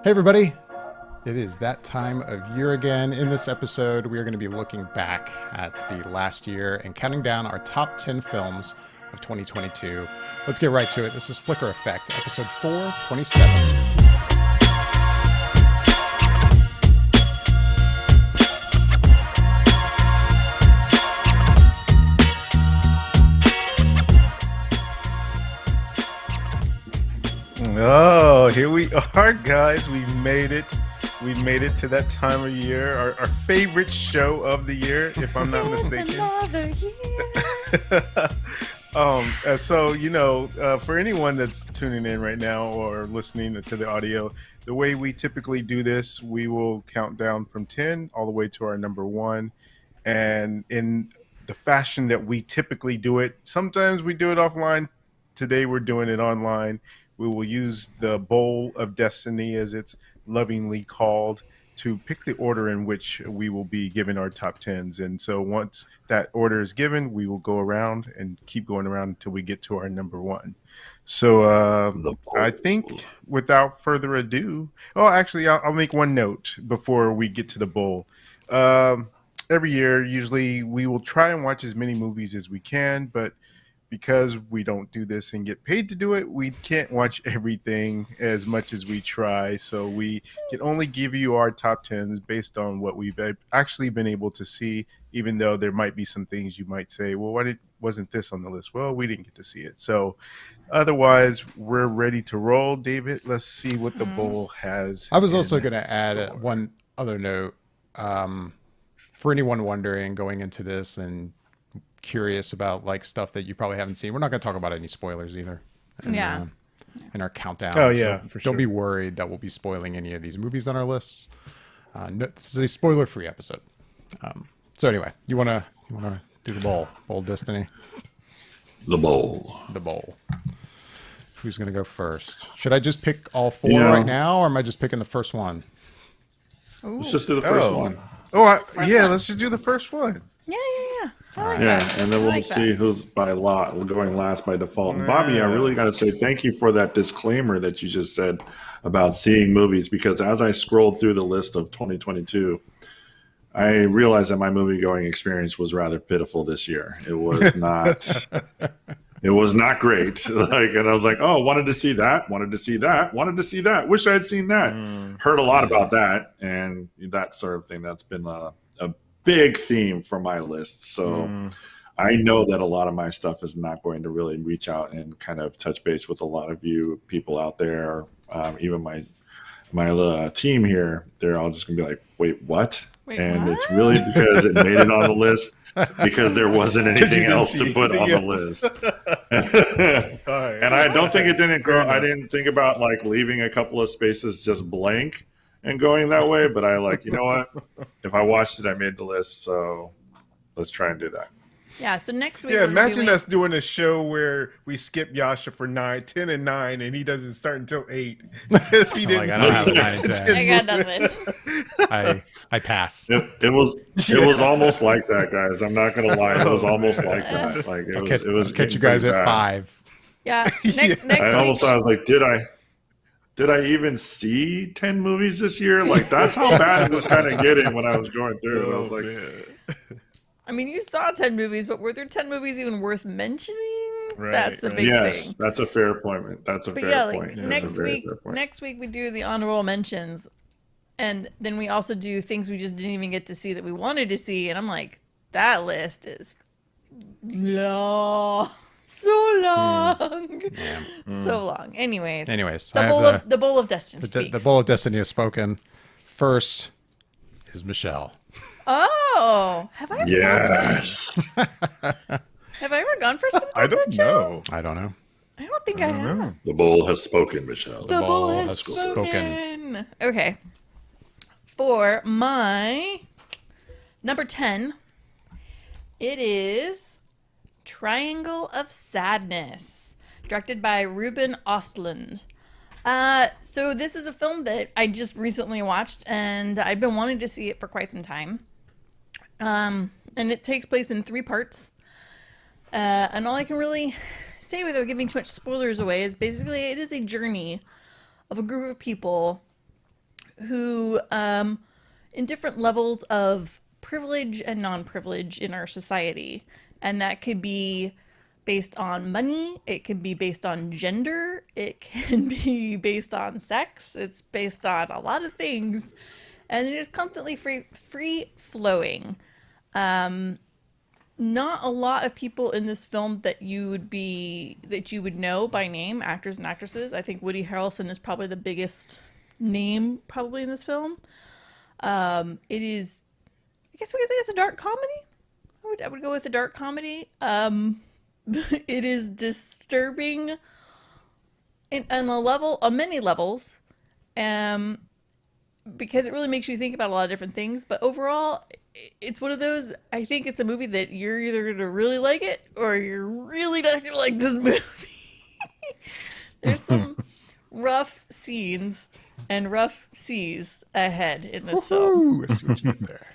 Hey, everybody. It is that time of year again. In this episode, we are going to be looking back at the last year and counting down our top 10 films of 2022. Let's get right to it. This is Flicker Effect, episode 427. Oh, here we are, guys. We made it. We made it to that time of year, our favorite show of the year, if I'm not mistaken. Another year. So, for anyone that's tuning in right now or listening to the audio, the way we typically do this, we will count down from 10 all the way to our number one. And in the fashion that we typically do it, sometimes we do it offline. Today, we're doing it online. We will use the Bowl of Destiny, as it's lovingly called, to pick the order in which we will be giving our top tens. And so once that order is given, we will go around and keep going around until we get to our number one. So I think without further ado, I'll make one note before we get to the bowl. Every year, usually we will try and watch as many movies as we can, but because we don't do this and get paid to do it, we can't watch everything as much as we try. So we can only give you our top tens based on what we've actually been able to see, even though there might be some things you might say, well, wasn't this on the list? Well, we didn't get to see it. So otherwise, we're ready to roll. David, let's see what the bowl has. I was also going to add one other note. For anyone wondering going into this and curious about like stuff that you probably haven't seen, we're not going to talk about any spoilers either in our countdown. Oh yeah, so for sure. Don't be worried that we'll be spoiling any of these movies on our lists. No, this is a spoiler free episode. So anyway, you want to do the bowl of Destiny? The bowl. Who's going to go first? Should I just pick all four right now, or am I just picking the first one? Let's just do the first one. Let's just do the first one. Yeah. And then we'll see who's going last by default. And Bobby, I really got to say thank you for that disclaimer that you just said about seeing movies, because as I scrolled through the list of 2022, I realized that my movie-going experience was rather pitiful this year. It was not it was not great. And I was like, oh, wanted to see that, wish I had seen that. Heard a lot about that, and that sort of thing. That's been a big theme for my list. So I know that a lot of my stuff is not going to really reach out and kind of touch base with a lot of you people out there. Even my team here, they're all just gonna be like, wait, what? It's really because it made it on the list because there wasn't anything else to put on the list. And I don't think it didn't grow. I didn't think about like leaving a couple of spaces just blank and going that way, but I you know what? If I watched it, I made the list, so let's try and do that. Yeah, so next week. Yeah, imagine us doing a show where we skip Yasha for 10 and 9, and he doesn't start until 8 because he didn't. I don't have 9 and 10. I got nothing. I pass. It was almost like that, guys. I'm not gonna lie. It was almost like that. Like it was catch you guys at bad. 5. Yeah, next I week. was like, did I even see 10 movies this year? Like, that's how bad it was kind of getting when I was going through it. I was like, I mean, you saw 10 movies, but were there 10 movies even worth mentioning? Right, That's a right. big yes, thing. that's a fair point. That's a But fair yeah, point. That's a next very week, fair point. next week we do the honorable mentions, and then we also do things we just didn't even get to see that we wanted to see. And I'm like, that list is long, so long, so long. Anyways, the bowl of destiny. The bowl of destiny has spoken. First is Michelle. Oh, have I? Yes. Have I ever gone first? With the I don't know. I don't know. I don't think I have. The bowl has spoken, Michelle. The ball bowl has has spoken. spoken. Okay. For my number 10, it is Triangle of Sadness, directed by Ruben Ostlund. So this is a film that I just recently watched, and I've been wanting to see it for quite some time. And it takes place in 3 parts. And all I can really say without giving too much spoilers away is basically it is a journey of a group of people who, in different levels of privilege and non-privilege in our society. And that could be based on money, it can be based on gender, it can be based on sex, it's based on a lot of things. And it is constantly free flowing. Not a lot of people in this film that you would know by name, actors and actresses. I think Woody Harrelson is probably the biggest name probably in this film. It is, I guess we could say it's a dark comedy. I would go with a dark comedy. It is disturbing on many levels. Because it really makes you think about a lot of different things. But overall, it's one of those, I think it's a movie that you're either going to really like it or you're really not going to like this movie. There's some rough scenes and rough seas ahead in this film. Ooh, I see what you did there.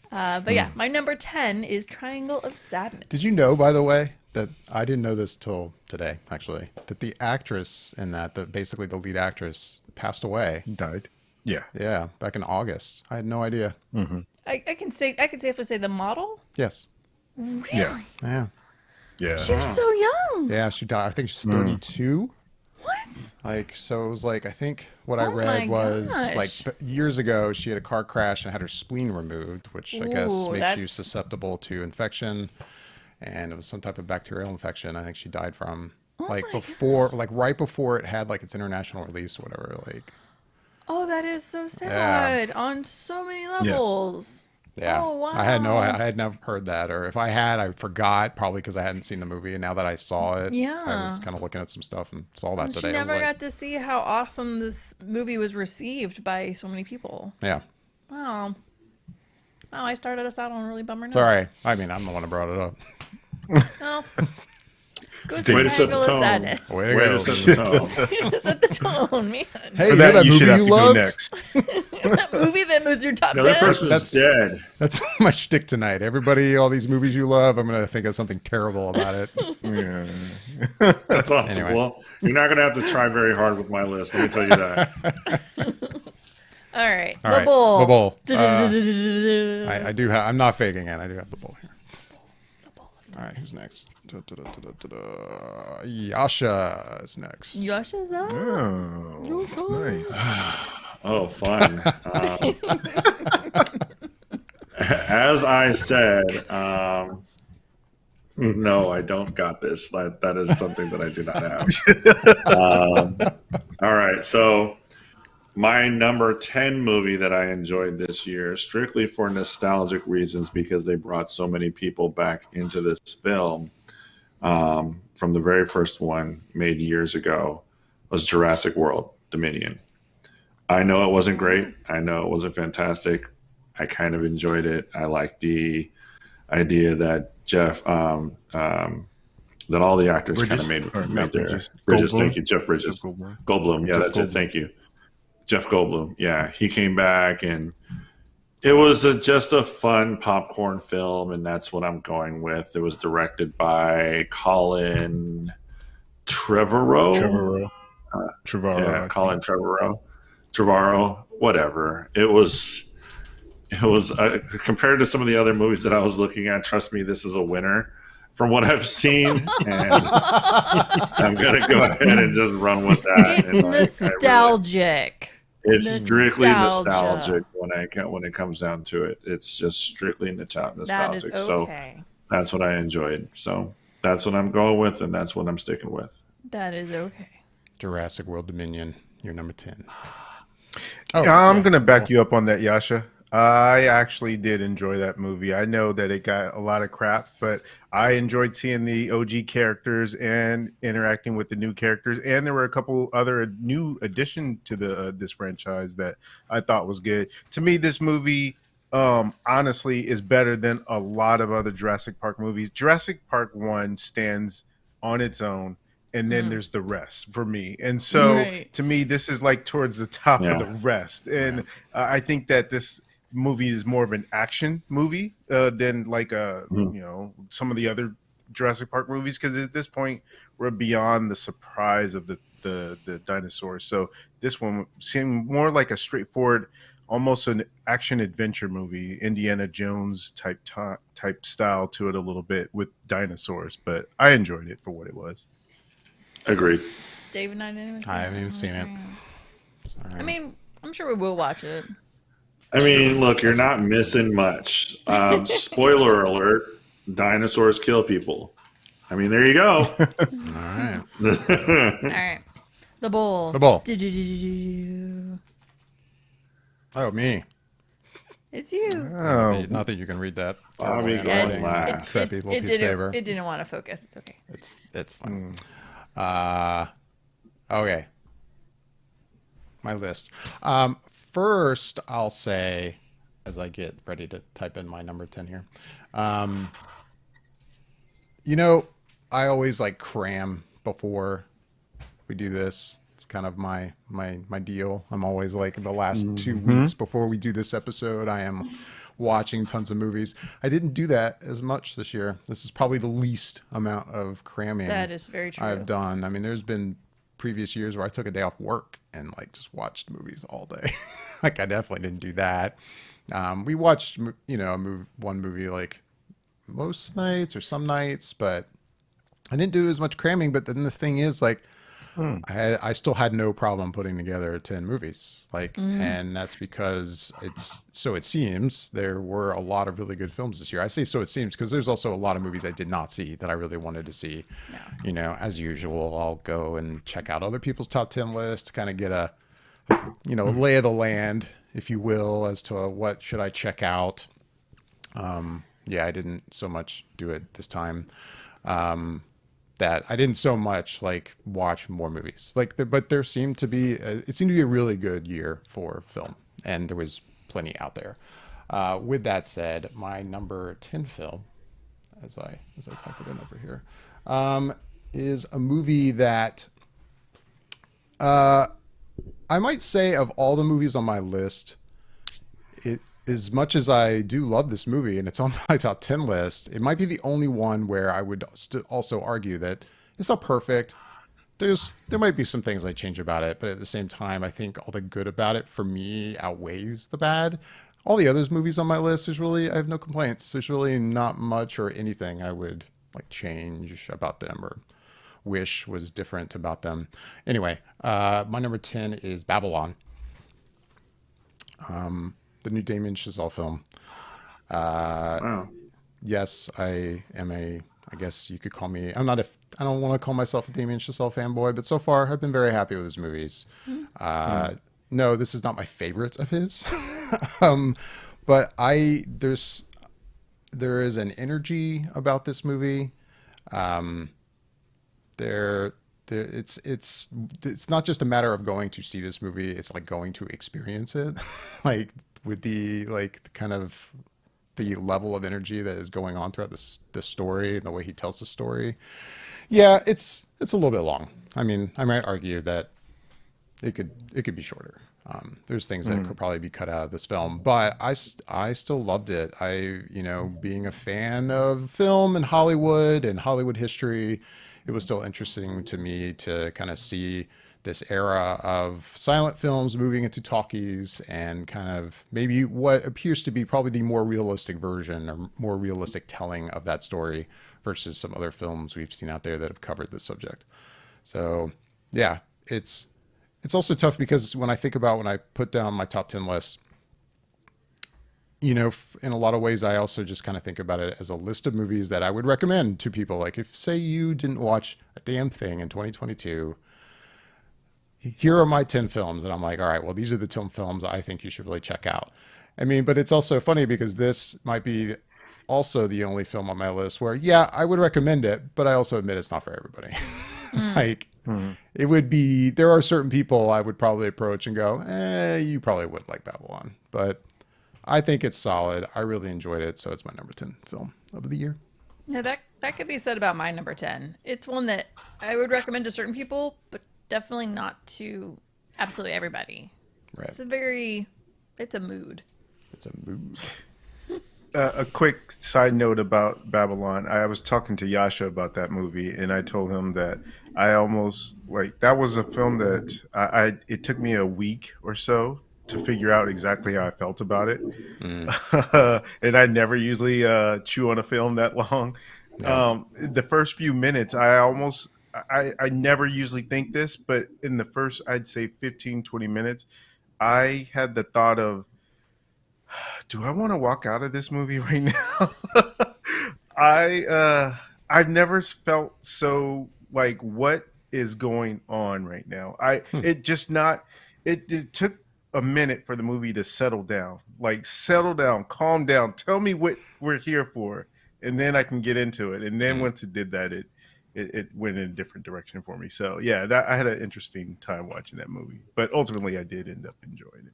But yeah, my number 10 is Triangle of Sadness. Did you know, by the way, that I didn't know this till today, actually, that the actress in that, basically the lead actress, passed away. Died. Yeah. Yeah, back in August. I had no idea. Mm-hmm. I can safely say the model. Yes. Really? Yeah. Yeah. Yeah. She was so young. Yeah, she died. I think she's 32. What? Like, so it was like, I think what I Oh read my was gosh. like years ago, she had a car crash and had her spleen removed, which I guess Ooh, makes you that's- susceptible to infection. And it was some type of bacterial infection I think she died from. Like my before, like right before it had like its international release or whatever. Like, Oh, that is so sad on so many levels. yeah. Oh, wow. I had never heard that. Or if I had, I forgot, probably because I hadn't seen the movie. And now that I saw it, Yeah. I was kind of looking at some stuff and saw that She today. I was never like, got to see how awesome this movie was received by so many people. yeah. Wow. Wow, I started us out on a really bummer note. Sorry. I mean, I'm the one who brought it up. Well, goes Way to to set the Triangle of tone. Sadness. Way to Way go. to set the tone. Set the tone, man. Hey, For you know that you movie should have you to go loved? next. That movie that was your top The other 10. person's dead. That's my shtick tonight. Everybody, all these movies you love, I'm going to think of something terrible about it. Yeah. That's awesome. Anyway. Well, you're not going to have to try very hard with my list. Let me tell you that. All right. All The right, Bull. The Bull. Da-da-da-da-da-da. I do have, I'm not faking it. I do have the bull here. All right, who's next? Yasha is next. Yasha's up. Oh, nice. Oh, fun. As I said, no, I don't got this. That is something that I do not have. All right, so my number 10 movie that I enjoyed this year, strictly for nostalgic reasons, because they brought so many people back into this film from the very first one made years ago, was Jurassic World Dominion. I know it wasn't great. I know it wasn't fantastic. I kind of enjoyed it. I like the idea that Jeff, that all the actors kind of Bridges? Or made not their Bridges. Bridges. Goldblum? Thank you, Jeff Bridges. Goldblum. Goldblum. Yeah, Jeff that's Goldblum. it. Thank you, Jeff Goldblum. Yeah, he came back, and it was just a fun popcorn film, and that's what I'm going with. It was directed by Colin Trevorrow. Trevorrow. Yeah, I Colin Trevorrow, whatever. It was compared to some of the other movies that I was looking at. Trust me, this is a winner from what I've seen, and I'm gonna go ahead and just run with that. It's nostalgic. It's strictly Nostalgia. nostalgic when it comes down to it. It's just strictly nostalgic. That is So okay. that's what I enjoyed. So that's what I'm going with, and that's what I'm sticking with. That is okay. Jurassic World Dominion, you're number 10. I'm going to back you up on that, Yasha. I actually did enjoy that movie. I know that it got a lot of crap, but I enjoyed seeing the OG characters and interacting with the new characters. And there were a couple other new addition to the this franchise that I thought was good. To me, this movie honestly is better than a lot of other Jurassic Park movies. Jurassic Park 1 stands on its own, and then there's the rest for me. And so Right. to me, this is like towards the top Yeah. of the rest. And I think that this movie is more of an action movie than like you know, some of the other Jurassic Park movies, because at this point we're beyond the surprise of the the dinosaurs. So this one seemed more like a straightforward, almost an action adventure movie, Indiana Jones type style to it a little bit with dinosaurs. But I enjoyed it for what it was. Agreed. David and I didn't even see I haven't even seen it. I mean, I'm sure we will watch it. I mean, look, you're not missing much. Spoiler alert: dinosaurs kill people. I mean, there you go. All right. All right. The Bowl. The Bowl. Do-do-do-do-do. Oh, me. It's you. Not that you can read that. Bobby terrible going handwriting. last. Crappy little piece of paper. It didn't want to focus. It's okay. It's fine. Okay. My list. First, I'll say, as I get ready to type in my number 10 here, I always like cram before we do this. It's kind of my deal. I'm always like the last 2 weeks before we do this episode, I am watching tons of movies. I didn't do that as much this year. This is probably the least amount of cramming That is very true. I've done. I mean, there's been previous years where I took a day off work and like just watched movies all day. Like I definitely didn't do that. We watched, one movie like most nights or some nights, but I didn't do as much cramming. But then the thing is, like, I still had no problem putting together 10 movies, and that's because it seems there were a lot of really good films this year. I say so it seems because there's also a lot of movies I did not see that I really wanted to see. No. As usual, I'll go and check out other people's top 10 lists to kind of get a lay of the land, if you will, as to what should I check out. I didn't so much do it this time. That I didn't so much like watch more movies but there seemed to be a really good year for film, and there was plenty out there. With that said, my number 10 film, as I type it in over here, is a movie that I might say of all the movies on my list, as much as I do love this movie and it's on my top 10 list, it might be the only one where I would also argue that it's not perfect. There might be some things I change about it, but at the same time, I think all the good about it for me outweighs the bad. All the other movies on my list, I have no complaints. There's really not much or anything I would like change about them or wish was different about them. Anyway, my number 10 is Babylon. The new Damien Chazelle film. Wow. Yes, I guess you could call me, I don't want to call myself a Damien Chazelle fanboy, but so far I've been very happy with his movies. No, this is not my favorite of his. But there is an energy about this movie. It's not just a matter of going to see this movie, it's like going to experience it. Like with the kind of the level of energy that is going on throughout the story and the way he tells the story. Yeah, it's a little bit long. I mean, I might argue that it could be shorter. There's things that could probably be cut out of this film, but I still loved it. Being a fan of film and Hollywood history, it was still interesting to me to kind of see this era of silent films moving into talkies and kind of maybe what appears to be probably the more realistic version or more realistic telling of that story versus some other films we've seen out there that have covered this subject. So yeah, it's also tough because when I put down my top 10 list, in a lot of ways, I also just kind of think about it as a list of movies that I would recommend to people. Like if say you didn't watch a damn thing in 2022, here are my 10 films. And I'm like, all right, well, these are the 10 films I think you should really check out. I mean, but it's also funny because this might be also the only film on my list where, yeah, I would recommend it, but I also admit it's not for everybody. It would be, there are certain people I would probably approach and go, you probably wouldn't like Babylon, but I think it's solid. I really enjoyed it. So it's my number 10 film of the year. Yeah, that could be said about my number 10. It's one that I would recommend to certain people, but definitely not to absolutely everybody. Right. It's a mood. It's a mood. A quick side note about Babylon. I was talking to Yasha about that movie, and I told him that I almost like that was a film that it took me a week or so to figure out exactly how I felt about it. And I never usually chew on a film that long. The first few minutes, I never usually think this, but in the first, I'd say 15, 20 minutes, I had the thought of, do I want to walk out of this movie right now? I've never felt so like, what is going on right now? It took a minute for the movie to settle down. Like, settle down, calm down, tell me what we're here for, and then I can get into it. And then once it did that, it went in a different direction for me. So yeah, I had an interesting time watching that movie, but ultimately I did end up enjoying it.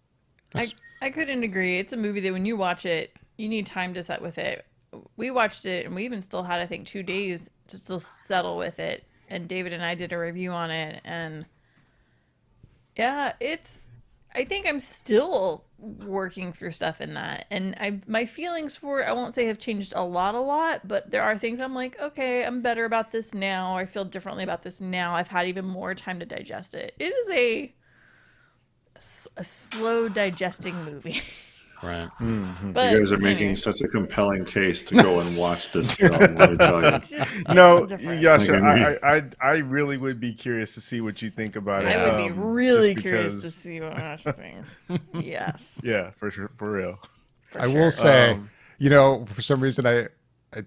I couldn't agree. It's a movie that when you watch it, you need time to set with it. We watched it, and we even still had, I think, 2 days to still settle with it. And David and I did a review on it, and yeah, I think I'm still working through stuff in that, and my feelings for it, I won't say have changed a lot, but there are things I'm like, okay, I'm better about this now. I feel differently about this now. I've had even more time to digest it. It is a slow digesting movie. Right. But You guys are making such a compelling case to go and watch this film. Let me tell you. it's No, different. Yasha, I really would be curious to see what you think about it. I would be really just curious because- to see what Asha thinks. Yes. Yeah, for sure, for real. I will say, Um, for some reason,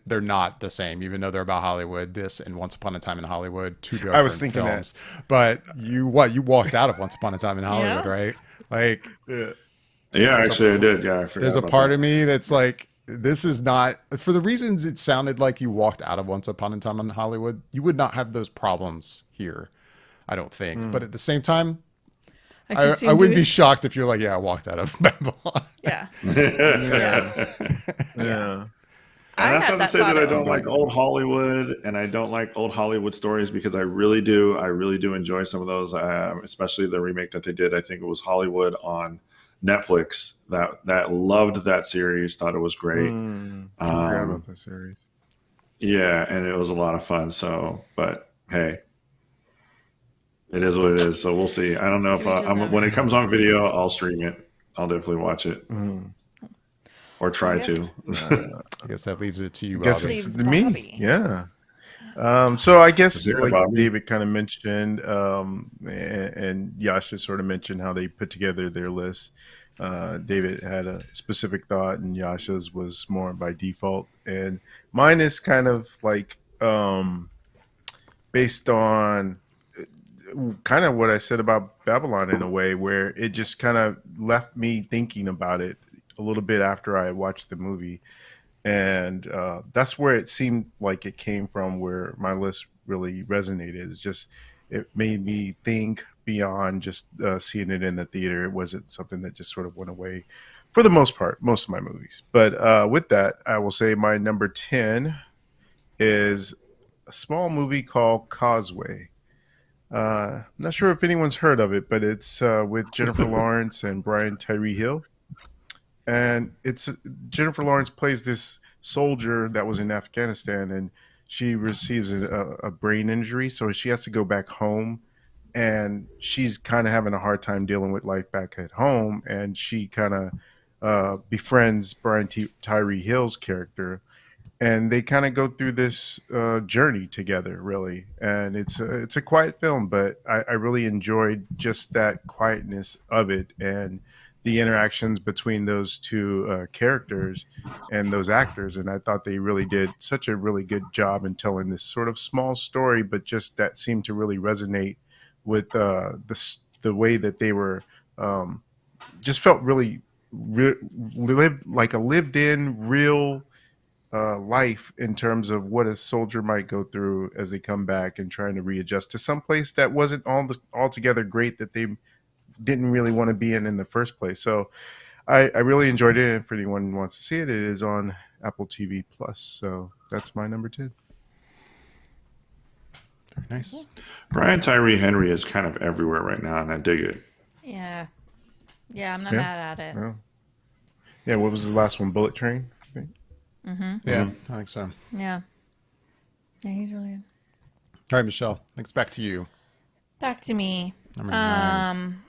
they're not the same, even though they're about Hollywood. This and Once Upon a Time in Hollywood, two different I was thinking films. But you walked out of Once Upon a Time in Hollywood, Yeah. right? Like, Yeah. Yeah, actually, I did. Yeah, I forgot. there's a about part that. of me that's like, this is not, for the reasons it sounded like you walked out of Once Upon a Time in Hollywood, you would not have those problems here, I don't think. But at the same time, I wouldn't be shocked if you're like, yeah, I walked out of Babylon. Yeah. Yeah. And that's not to say that I don't thought. like old Hollywood, and I don't like old Hollywood stories, because I really do. I really do enjoy some of those, especially the remake that they did. I think it was Hollywood on Netflix that loved that series, thought it was great. I forgot about that series. Yeah, and it was a lot of fun. So, but hey, it is what it is. So we'll see. I don't know if To each his own. when it comes on video, I'll stream it. I'll definitely watch it or try to. I guess that leaves it to you, Guess Bobby. Leaves it's me. Bobby. Yeah. So I guess Zero, like Bobby. David kind of mentioned, and Yasha sort of mentioned how they put together their list. David had a specific thought, and Yasha's was more by default, and mine is kind of like based on kind of what I said about Babylon in a way, where it just kind of left me thinking about it a little bit after I watched the movie. And that's where it seemed like it came from, where my list really resonated. It's just, it made me think beyond just seeing it in the theater. It wasn't something that just sort of went away for the most part, most of my movies. But with that, I will say my number 10 is a small movie called Causeway. Not sure if anyone's heard of it, but it's with Jennifer Lawrence and Brian Tyree Hill. And it's Jennifer Lawrence plays this soldier that was in Afghanistan, and she receives a brain injury, so she has to go back home, and she's kind of having a hard time dealing with life back at home, and she kind of befriends Brian Tyree Hill's character, and they kind of go through this journey together, really. And it's a quiet film, but I really enjoyed just that quietness of it, and the interactions between those two characters and those actors. And I thought they really did such a really good job in telling this sort of small story, but just that seemed to really resonate with the way that they were just felt really lived like a lived in real life in terms of what a soldier might go through as they come back and trying to readjust to some place that wasn't altogether great, that they didn't really want to be in the first place. So I really enjoyed it. And for anyone who wants to see it, it is on Apple TV Plus. So that's my number 10. Very nice. Brian Tyree Henry is kind of everywhere right now, and I dig it. Yeah. Yeah, I'm not Yeah. mad at it. Yeah. Yeah. What was the last one? Bullet Train, I think. Yeah, I think so. All Yeah. Yeah, he's really good. right, Michelle, I think it's back to you. Back to me. Number 9.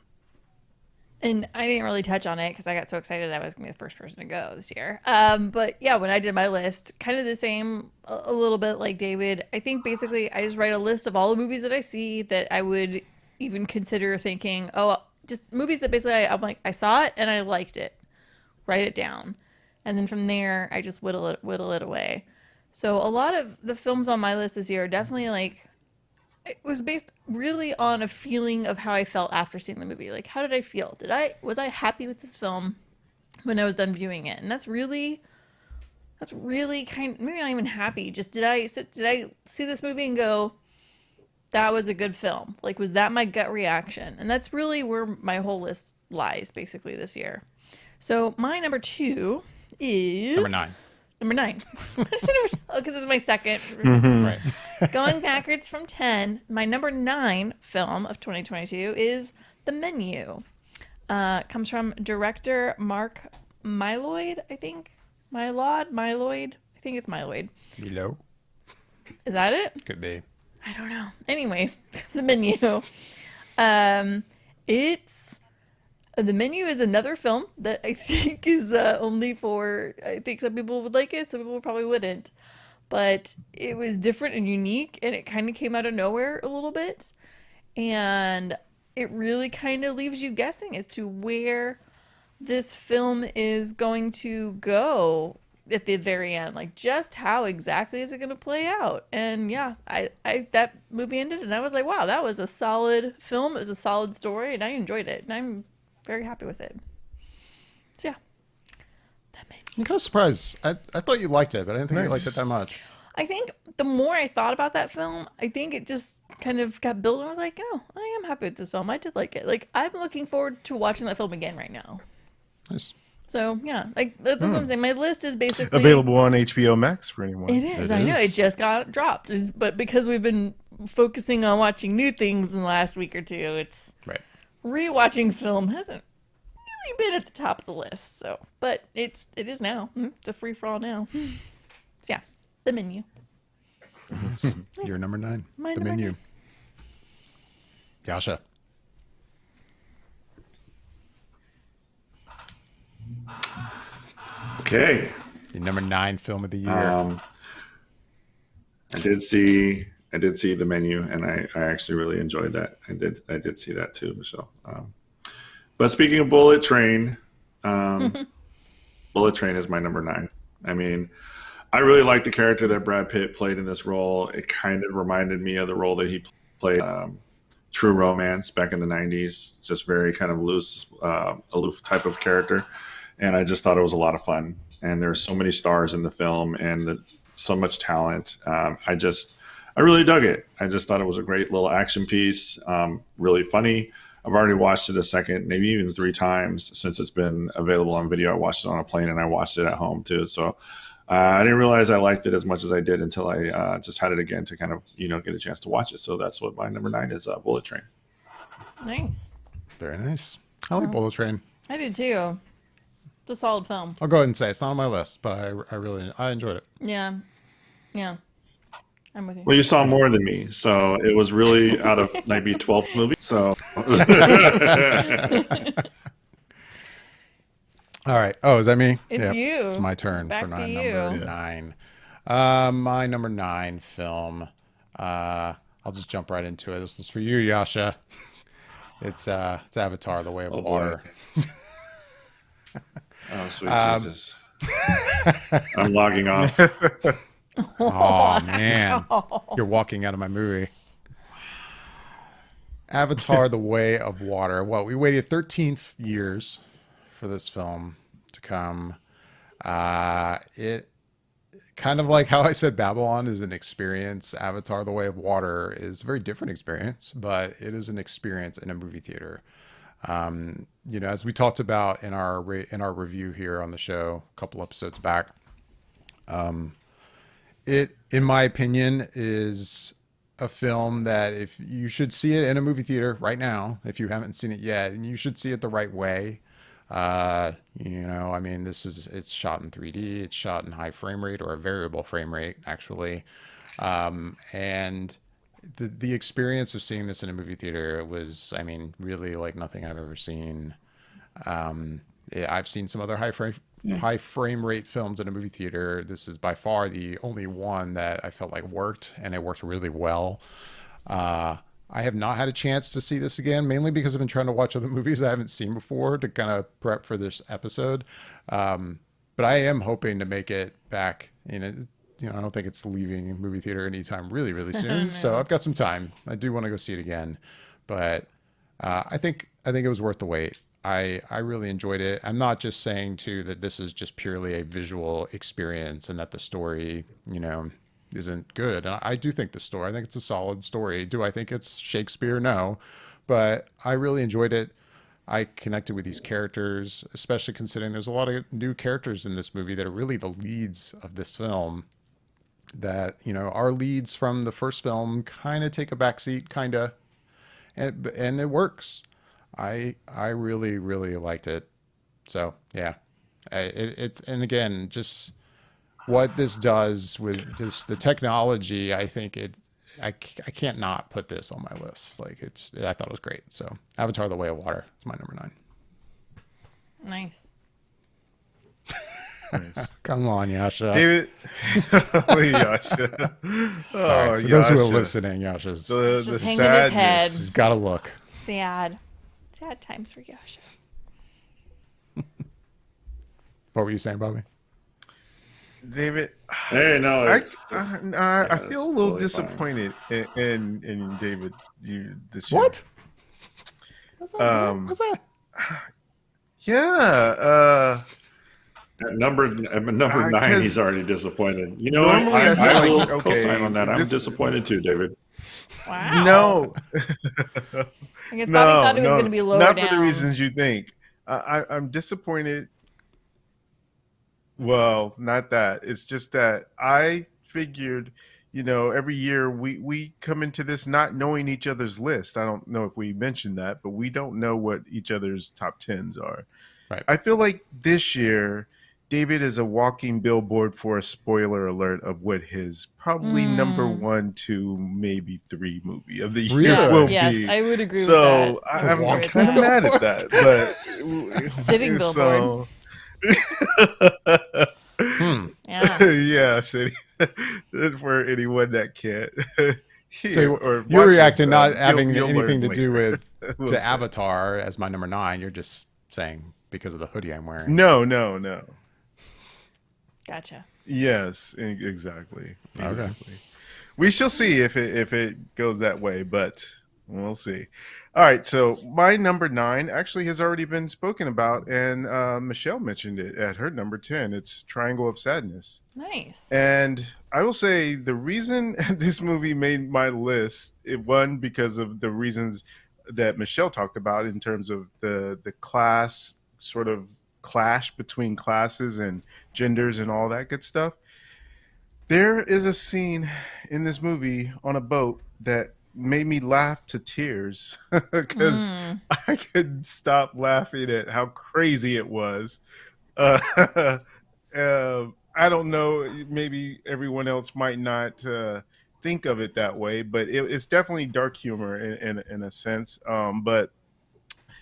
And I didn't really touch on it because I got so excited that I was going to be the first person to go this year. But yeah, when I did my list, kind of the same, a little bit like David. I think basically I just write a list of all the movies that I see that I would even consider thinking, oh, just movies that basically I'm like, I saw it and I liked it. Write it down. And then from there, I just whittle it away. So a lot of the films on my list this year are definitely like, it was based really on a feeling of how I felt after seeing the movie. Like, how did I feel? Was I happy with this film when I was done viewing it? And that's really maybe not even happy. Just did I see this movie and go, that was a good film? Like, was that my gut reaction? And that's really where my whole list lies basically this year. So my number 2 is Number 9. Number 9. Oh, because it's my second. Right. Going backwards from 10, my number 9 film of 2022 is The Menu. Comes from director Mark Mylod, I think. Mylod? I think it's Mylod. Below. Is that it? Could be. I don't know. Anyways, The Menu. The Menu is another film that I think is only for, I think some people would like it, some people probably wouldn't. But it was different and unique, and it kind of came out of nowhere a little bit. And it really kind of leaves you guessing as to where this film is going to go at the very end. Like, just how exactly is it going to play out? And yeah, I that movie ended, and I was like, wow, that was a solid film. It was a solid story, and I enjoyed it. And I'm very happy with it. So yeah. I'm kind of surprised. I thought you liked it, but I didn't think you liked it that much. I think the more I thought about that film, I think it just kind of got built, and I was like, oh, I am happy with this film. I did like it. Like, I'm looking forward to watching that film again right now. Nice. So yeah, like that's what I'm saying. My list is basically Available on HBO Max for anyone. It is. I know it just got dropped, but because we've been focusing on watching new things in the last week or two, it's Right. rewatching film hasn't really been at the top of the list. So, but it is now. It's a free for all now. So yeah, The Menu. You're number 9. My The number Menu. 9. Yasha. Okay. Your number 9 film of the year. I did see The Menu, and I actually really enjoyed that. I did see that too, Michelle. But speaking of Bullet Train, Bullet Train is my number 9. I mean, I really like the character that Brad Pitt played in this role. It kind of reminded me of the role that he played True Romance back in the 90s. Just very kind of loose, aloof type of character. And I just thought it was a lot of fun. And there's so many stars in the film and so much talent. I really dug it. I just thought it was a great little action piece, really funny. I've already watched it a second, maybe even 3 times since it's been available on video. I watched it on a plane and I watched it at home too. So I didn't realize I liked it as much as I did until I just had it again to kind of, get a chance to watch it. So that's what my number 9 is, Bullet Train. Nice. Very nice. I like Bullet Train. I did too. It's a solid film. I'll go ahead and say it's not on my list, but I enjoyed it. Yeah. I'm with you. Well, you saw more than me, so it was really out of maybe 12 movies. So, all right. Oh, is that me? It's you. It's my turn Back for to number you. 9. My number 9 film. I'll just jump right into it. This is for you, Yasha. It's Avatar: The Way of Water. Oh, sweet Jesus! I'm logging off. Oh man, you're walking out of my movie. Avatar: The Way of Water. Well, we waited 13 years for this film to come. It kind of like how I said Babylon is an experience. Avatar: The Way of Water is a very different experience, but it is an experience in a movie theater. As we talked about in our review here on the show a couple episodes back, it, in my opinion, is a film that if you should see it in a movie theater right now, if you haven't seen it yet, and you should see it the right way. I mean, it's shot in 3D, it's shot in high frame rate or a variable frame rate, actually. And the experience of seeing this in a movie theater was, I mean, really like nothing I've ever seen. I've seen some other high frame rate films in a movie theater. This is by far the only one that I felt like worked, and it worked really well. I have not had a chance to see this again, mainly because I've been trying to watch other movies I haven't seen before to kind of prep for this episode. But I am hoping to make it back in it. I don't think it's leaving movie theater anytime really, really soon. No. So I've got some time. I do want to go see it again, but I think it was worth the wait. I really enjoyed it. I'm not just saying too that this is just purely a visual experience and that the story, isn't good. And I do think I think it's a solid story. Do I think it's Shakespeare? No, but I really enjoyed it. I connected with these characters, especially considering there's a lot of new characters in this movie that are really the leads of this film. That our leads from the first film kind of take a backseat, and it works. I really really liked it. So yeah, and again, just what this does with just the technology, I think I can't not put this on my list. Like I thought it was great. So Avatar: The Way of Water is my number 9. Nice. Nice. Come on, Yasha. David. Yasha. Sorry, for those who are listening, Yasha's Just hanging his head. he's got to look. Sad times for Yasha. What were you saying, Bobby? David. Hey, no. I Yeah, feel a little totally disappointed in David this year. What? What's that? What's that? Yeah. At number 9, 'cause he's already disappointed. You know, normally I I feel will like, okay, co-sign on that. I'm this- disappointed too, David. Wow. No. I guess Bobby thought it was going to be lower not down. for the reasons you think. I'm disappointed. Well, not that. It's just that I figured, every year we come into this not knowing each other's list. I don't know if we mentioned that, but we don't know what each other's top 10s are. Right. I feel like this year, David is a walking billboard for a spoiler alert of what his probably number 1, 2, maybe 3 movie of the year Really? will Yes, be. I would agree So with that. I'm walking kind of mad at that, but Sitting billboard. Yeah. Yeah, city for anyone that can't. So or you're watch reacting this, not you'll- having you'll anything learn to do later. with We'll to see. Avatar as my number 9. You're just saying because of the hoodie I'm wearing. No. Gotcha. Yes, exactly. Okay. Exactly. We shall see if it goes that way, but we'll see. All right, so my number 9 actually has already been spoken about, and Michelle mentioned it at her number 10. It's Triangle of Sadness. Nice. And I will say the reason this movie made my list, one, because of the reasons that Michelle talked about in terms of the class sort of clash between classes and genders and all that good stuff. There is a scene in this movie on a boat that made me laugh to tears because I couldn't stop laughing at how crazy it was. I don't know, maybe everyone else might not think of it that way, but it's definitely dark humor in a sense. But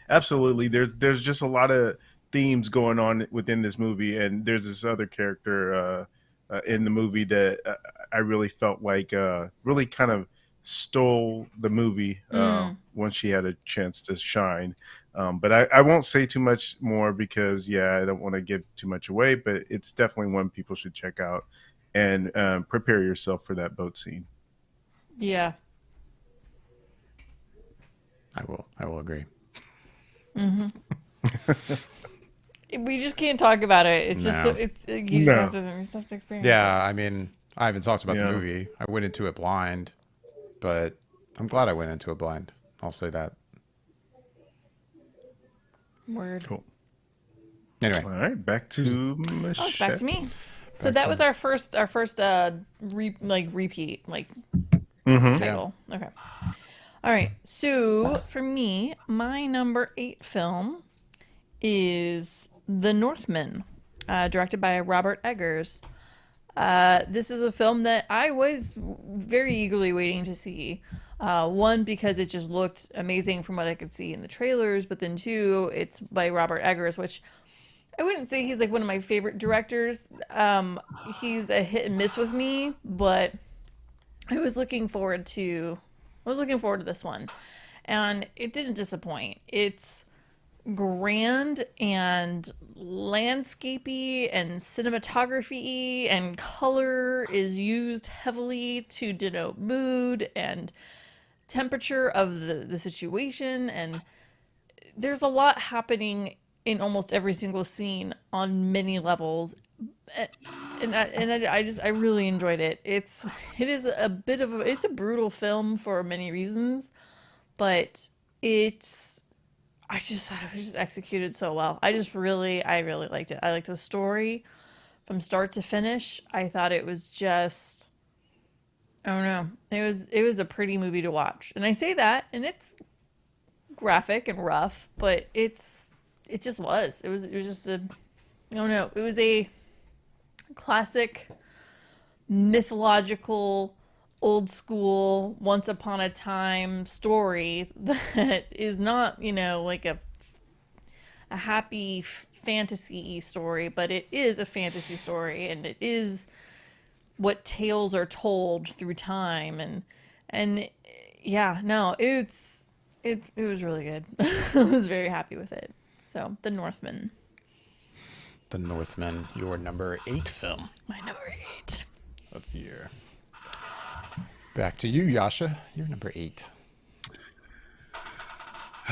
absolutely, there's just a lot of themes going on within this movie, and there's this other character in the movie that I really felt like really kind of stole the movie once she had a chance to shine. But I won't say too much more because, I don't want to give too much away, but it's definitely one people should check out and prepare yourself for that boat scene. Yeah. I will agree. We just can't talk about it. It's just No. you just have to experience. Yeah, I mean, I haven't talked about Yeah. the movie. I went into it blind, but I'm glad I went into it blind. I'll say that. Word. Cool. Anyway, All right, back to Michelle. Oh, it's back to me. So that was our first repeat title. Okay. All right. So for me, my number 8 film is The Northman, directed by Robert Eggers. This is a film that I was very eagerly waiting to see. One, because it just looked amazing from what I could see in the trailers, but then two, it's by Robert Eggers, which I wouldn't say he's like one of my favorite directors. He's a hit and miss with me, but I was looking forward to this one, and it didn't disappoint. It's grand and landscapey and cinematography and color is used heavily to denote mood and temperature of the situation, and there's a lot happening in almost every single scene on many levels. I really enjoyed it. It is a bit of it's a brutal film for many reasons, but I just thought it was just executed so well. I really liked it. I liked the story from start to finish. I thought it was just, I don't know. It was a pretty movie to watch. And I say that, and it's graphic and rough, but it just was. It was just a, I don't know. It was a classic mythological old school once upon a time story that is not, like a happy fantasy story, but it is a fantasy story, and it is what tales are told through time, and yeah, no, it was really good. I was very happy with it. So, The Northman. The Northman, your number 8 film My number 8 of the year. Back to you, Yasha. You're number 8.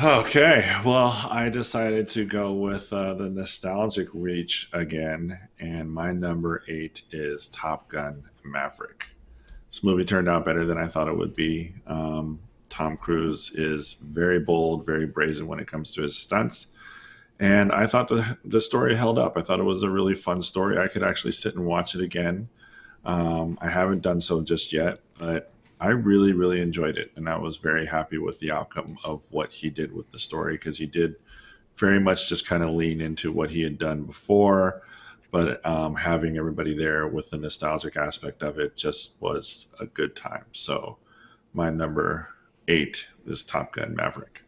Okay, well, I decided to go with the nostalgic reach again, and my number 8 is Top Gun Maverick. This movie turned out better than I thought it would be. Tom Cruise is very bold, very brazen when it comes to his stunts, and I thought the story held up. I thought it was a really fun story. I could actually sit and watch it again. I haven't done so just yet, but I really, really enjoyed it, and I was very happy with the outcome of what he did with the story, because he did very much just kind of lean into what he had done before, but having everybody there with the nostalgic aspect of it just was a good time. So my number 8 is Top Gun Maverick.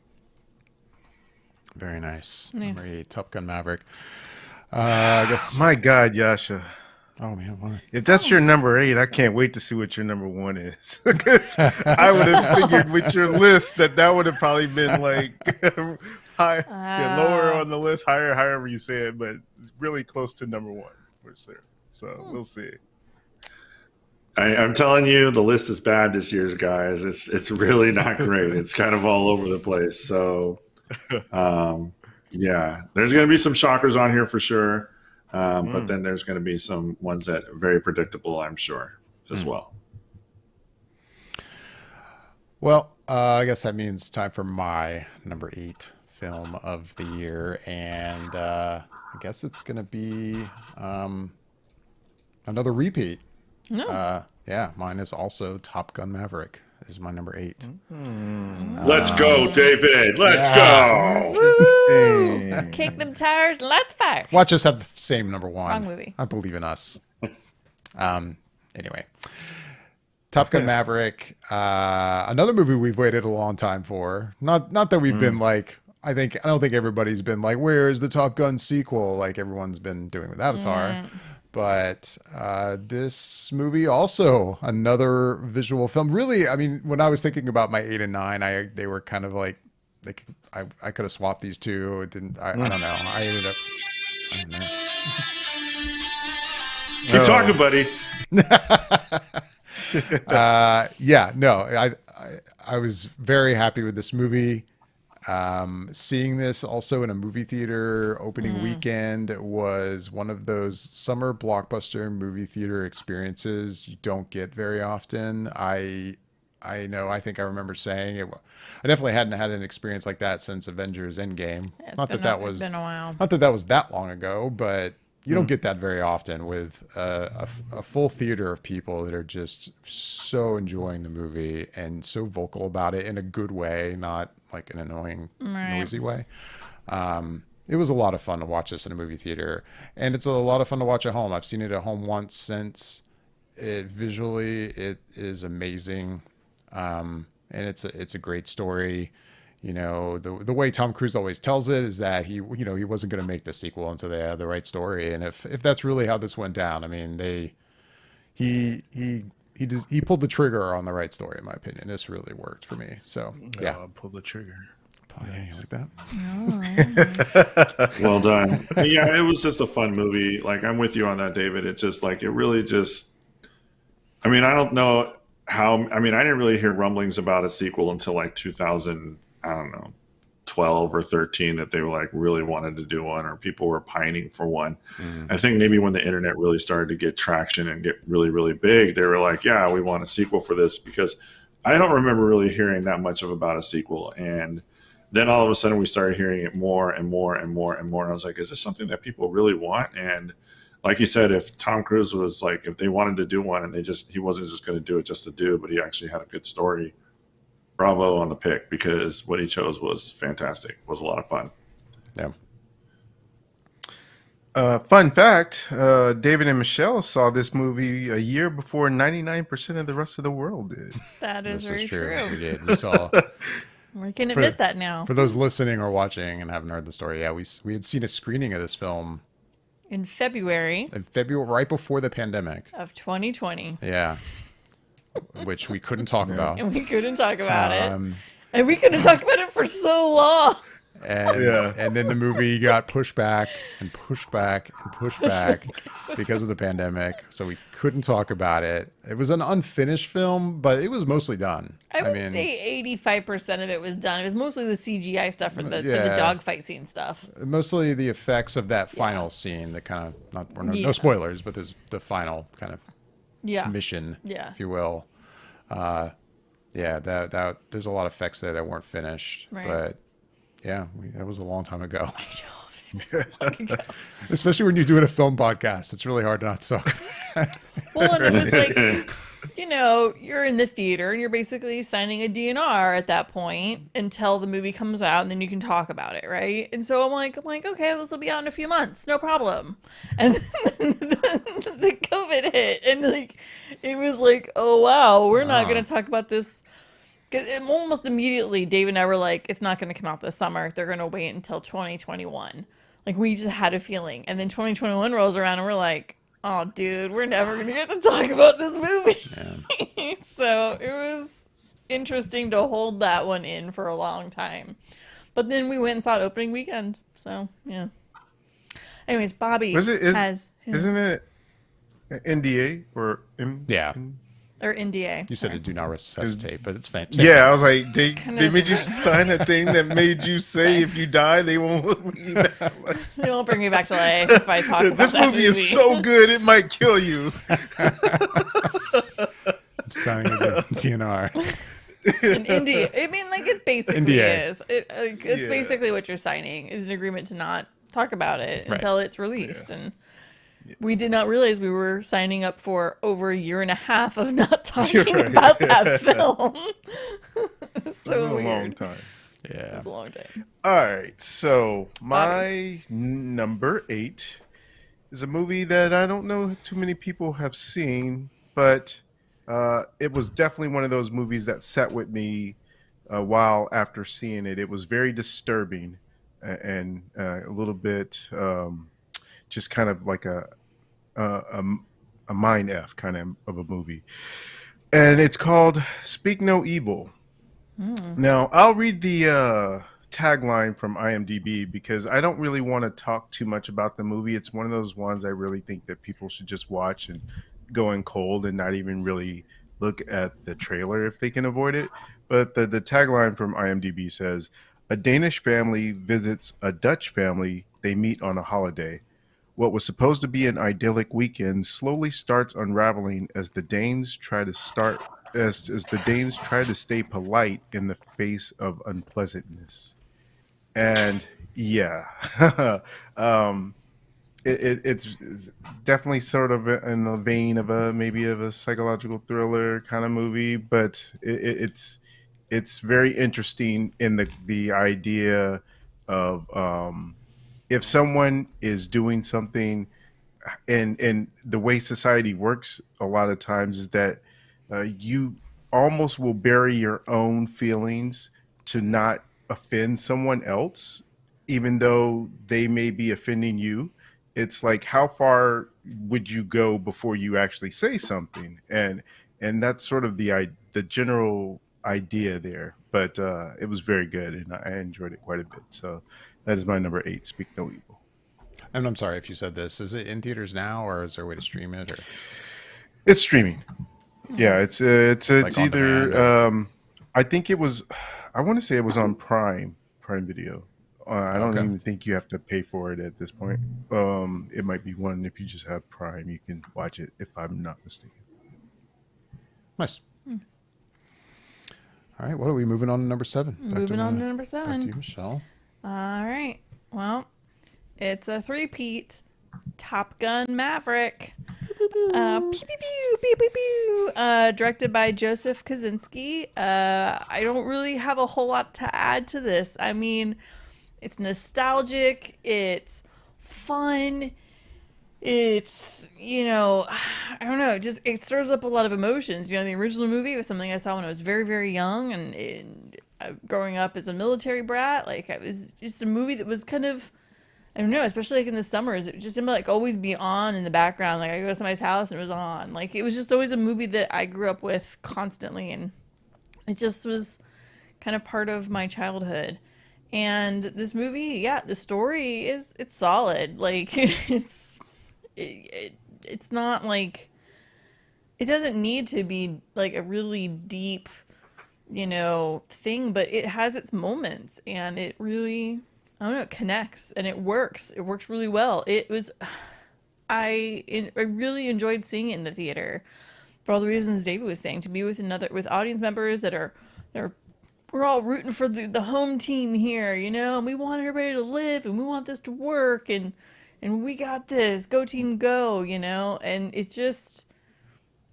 Very nice. Yeah. Number 8, Top Gun Maverick. I guess. My God, Yasha. Oh man, what? If that's your number 8, I can't wait to see what your number 1 is. Because I would have figured with your list that would have probably been like high, lower on the list, higher, however you say it, but really close to number 1. We're there. So we'll see. I'm telling you, the list is bad this year, guys. It's really not great. It's kind of all over the place. So, yeah, there's going to be some shockers on here for sure. But then there's going to be some ones that are very predictable, I'm sure, as well. Well, I guess that means time for my number 8 film of the year. And I guess it's going to be another repeat. No. Yeah, mine is also Top Gun Maverick. Is my number 8. Let's go, David. Let's go. Kick them tires, light the fire. Watch us have the same number 1. Wrong movie. I believe in us. Anyway, Top Gun Maverick, another movie we've waited a long time for. Not that we've been like, I don't think everybody's been like, where is the Top Gun sequel? Like everyone's been doing with Avatar. But this movie also another visual film. Really, I mean, when I was thinking about my 8 and 9, they were kind of like I could have swapped these two. It didn't. I don't know. I ended up. I don't know. Keep talking, buddy. Yeah. No. I was very happy with this movie. Seeing this also in a movie theater opening weekend was one of those summer blockbuster movie theater experiences you don't get very often. I know. I think I remember saying it. I definitely hadn't had an experience like that since Avengers Endgame. Not that that was been a while. Not that that was that long ago, but you don't get that very often with a full theater of people that are just so enjoying the movie and so vocal about it in a good way, not like an annoying, noisy way. it was a lot of fun to watch this in a movie theater, and it's a lot of fun to watch at home. I've seen it at home once since. Visually, it is amazing, and it's a great story. You know, the way Tom Cruise always tells it is that he wasn't going to make the sequel until they had the right story, and if that's really how this went down, I mean, he pulled the trigger on the right story, in my opinion. This really worked for me. So yeah, pull the trigger. Oh, yeah, you like that? Well done. Yeah, it was just a fun movie. Like, I'm with you on that, David. It's just like, it really just, I mean, I don't know how, I mean, I didn't really hear rumblings about a sequel until like 2000, I don't know, 12 or 13, that they were like really wanted to do one, or people were pining for one. I think maybe when the internet really started to get traction and get really, really big, they were like, yeah, we want a sequel for this, because I don't remember really hearing that much about a sequel. And then all of a sudden we started hearing it more and more and more and more. And I was like, is this something that people really want? And like you said, if Tom Cruise was like, if they wanted to do one and he wasn't just going to do it just to do, but he actually had a good story, bravo on the pick, because what he chose was fantastic. It was a lot of fun. Yeah. Fun fact, David and Michelle saw this movie a year before 99% of the rest of the world did. That is This very is true. We did. We saw. We can admit that now. For those listening or watching and haven't heard the story, yeah, we had seen a screening of this film In February in February, right before the pandemic. of 2020. Yeah, which we couldn't talk about. And we couldn't talk about it. Um, And we couldn't talk about it for so long. And then the movie got pushed back and pushed back and pushed back because of the pandemic. So we couldn't talk about it. It was an unfinished film, but it was mostly done. I would say 85% of it was done. It was mostly the CGI stuff for the dogfight scene stuff. Mostly the effects of that final scene, the kind of, no spoilers, but there's the final kind of mission, if you will. That there's a lot of effects there that weren't finished, but yeah, that was a long time ago. I know, it was so long ago. Especially when you're doing a film podcast, it's really hard not to talk. Well, and it was like, you know, you're in the theater and you're basically signing a DNR at that point until the movie comes out, and then you can talk about it, right? And so I'm like, okay, this will be out in a few months, no problem. And then the COVID hit, and like, it was like, oh wow, we're not going to talk about this. Because almost immediately, Dave and I were like, it's not going to come out this summer. They're going to wait until 2021. Like, we just had a feeling. And then 2021 rolls around and we're like, oh, dude, we're never going to get to talk about this movie. Yeah. So it was interesting to hold that one in for a long time. But then we went and saw it opening weekend. So, yeah. Anyways, Bobby isn't it NDA or or NDA. You said it, do not resuscitate, but it's fancy. Yeah, I was like, they made you sign a thing that made you say if you die, they won't bring you back. They won't bring me back to life if I talk about this that movie is so good, it might kill you. I'm signing a DNR. An NDA. I mean, like, it basically NDA. is. It's basically what you're signing is an agreement to not talk about it until it's released. And we did not realize we were signing up for over a year and a half of not talking about that film. It was so weird. A long time. Yeah. It was a long time. All right. So my number 8 is a movie that I don't know too many people have seen, but it was definitely one of those movies that sat with me a while after seeing it. It was very disturbing and a little bit just kind of like a mind F kind of a movie. And it's called Speak No Evil. Now, I'll read the tagline from IMDb because I don't really want to talk too much about the movie. It's one of those ones I really think that people should just watch and go in cold and not even really look at the trailer if they can avoid it. But the tagline from IMDb says, a Danish family visits a Dutch family they meet on a holiday. What was supposed to be an idyllic weekend slowly starts unraveling as the Danes try to stay polite in the face of unpleasantness. And it's definitely sort of in the vein of a psychological thriller kind of movie, but it's very interesting in the idea of if someone is doing something, and the way society works a lot of times is that you almost will bury your own feelings to not offend someone else, even though they may be offending you. It's like, how far would you go before you actually say something? And that's sort of the general idea there. But it was very good, and I enjoyed it quite a bit. So that is my number 8. Speak No Evil. And I'm sorry if you said this. Is it in theaters now, or is there a way to stream it? Or It's streaming. Yeah, it's like on either. demand or- I think it was. I want to say it was on Prime Video. I don't Okay. even think you have to pay for it at this point. It might be one if you just have Prime, you can watch it. If I'm not mistaken. Nice. All right, what are we moving on to number 7? Moving on to number Back to 7. you, Michelle. All right. Well, it's a three-peat. Top Gun Maverick. Pew, pew, pew, pew, pew, pew. Directed by Joseph Kosinski. I don't really have a whole lot to add to this. I mean, it's nostalgic. It's fun. It's, I don't know, it stirs up a lot of emotions. The original movie was something I saw when I was very, very young, and growing up as a military brat, like, it was just a movie that was kind of, I don't know, especially like in the summers, it just seemed to like always be on in the background. Like, I go to somebody's house and it was on. Like, it was just always a movie that I grew up with constantly, and it just was kind of part of my childhood. And this movie, yeah, the story it's solid. Like, it's not like, it doesn't need to be like a really deep, thing, but it has its moments, and it really, I don't know, it connects, and it works. It works really well. I really enjoyed seeing it in the theater for all the reasons David was saying, to be with audience members we're all rooting for the home team here, and we want everybody to live, and we want this to work, and we got this, go team go, and it just,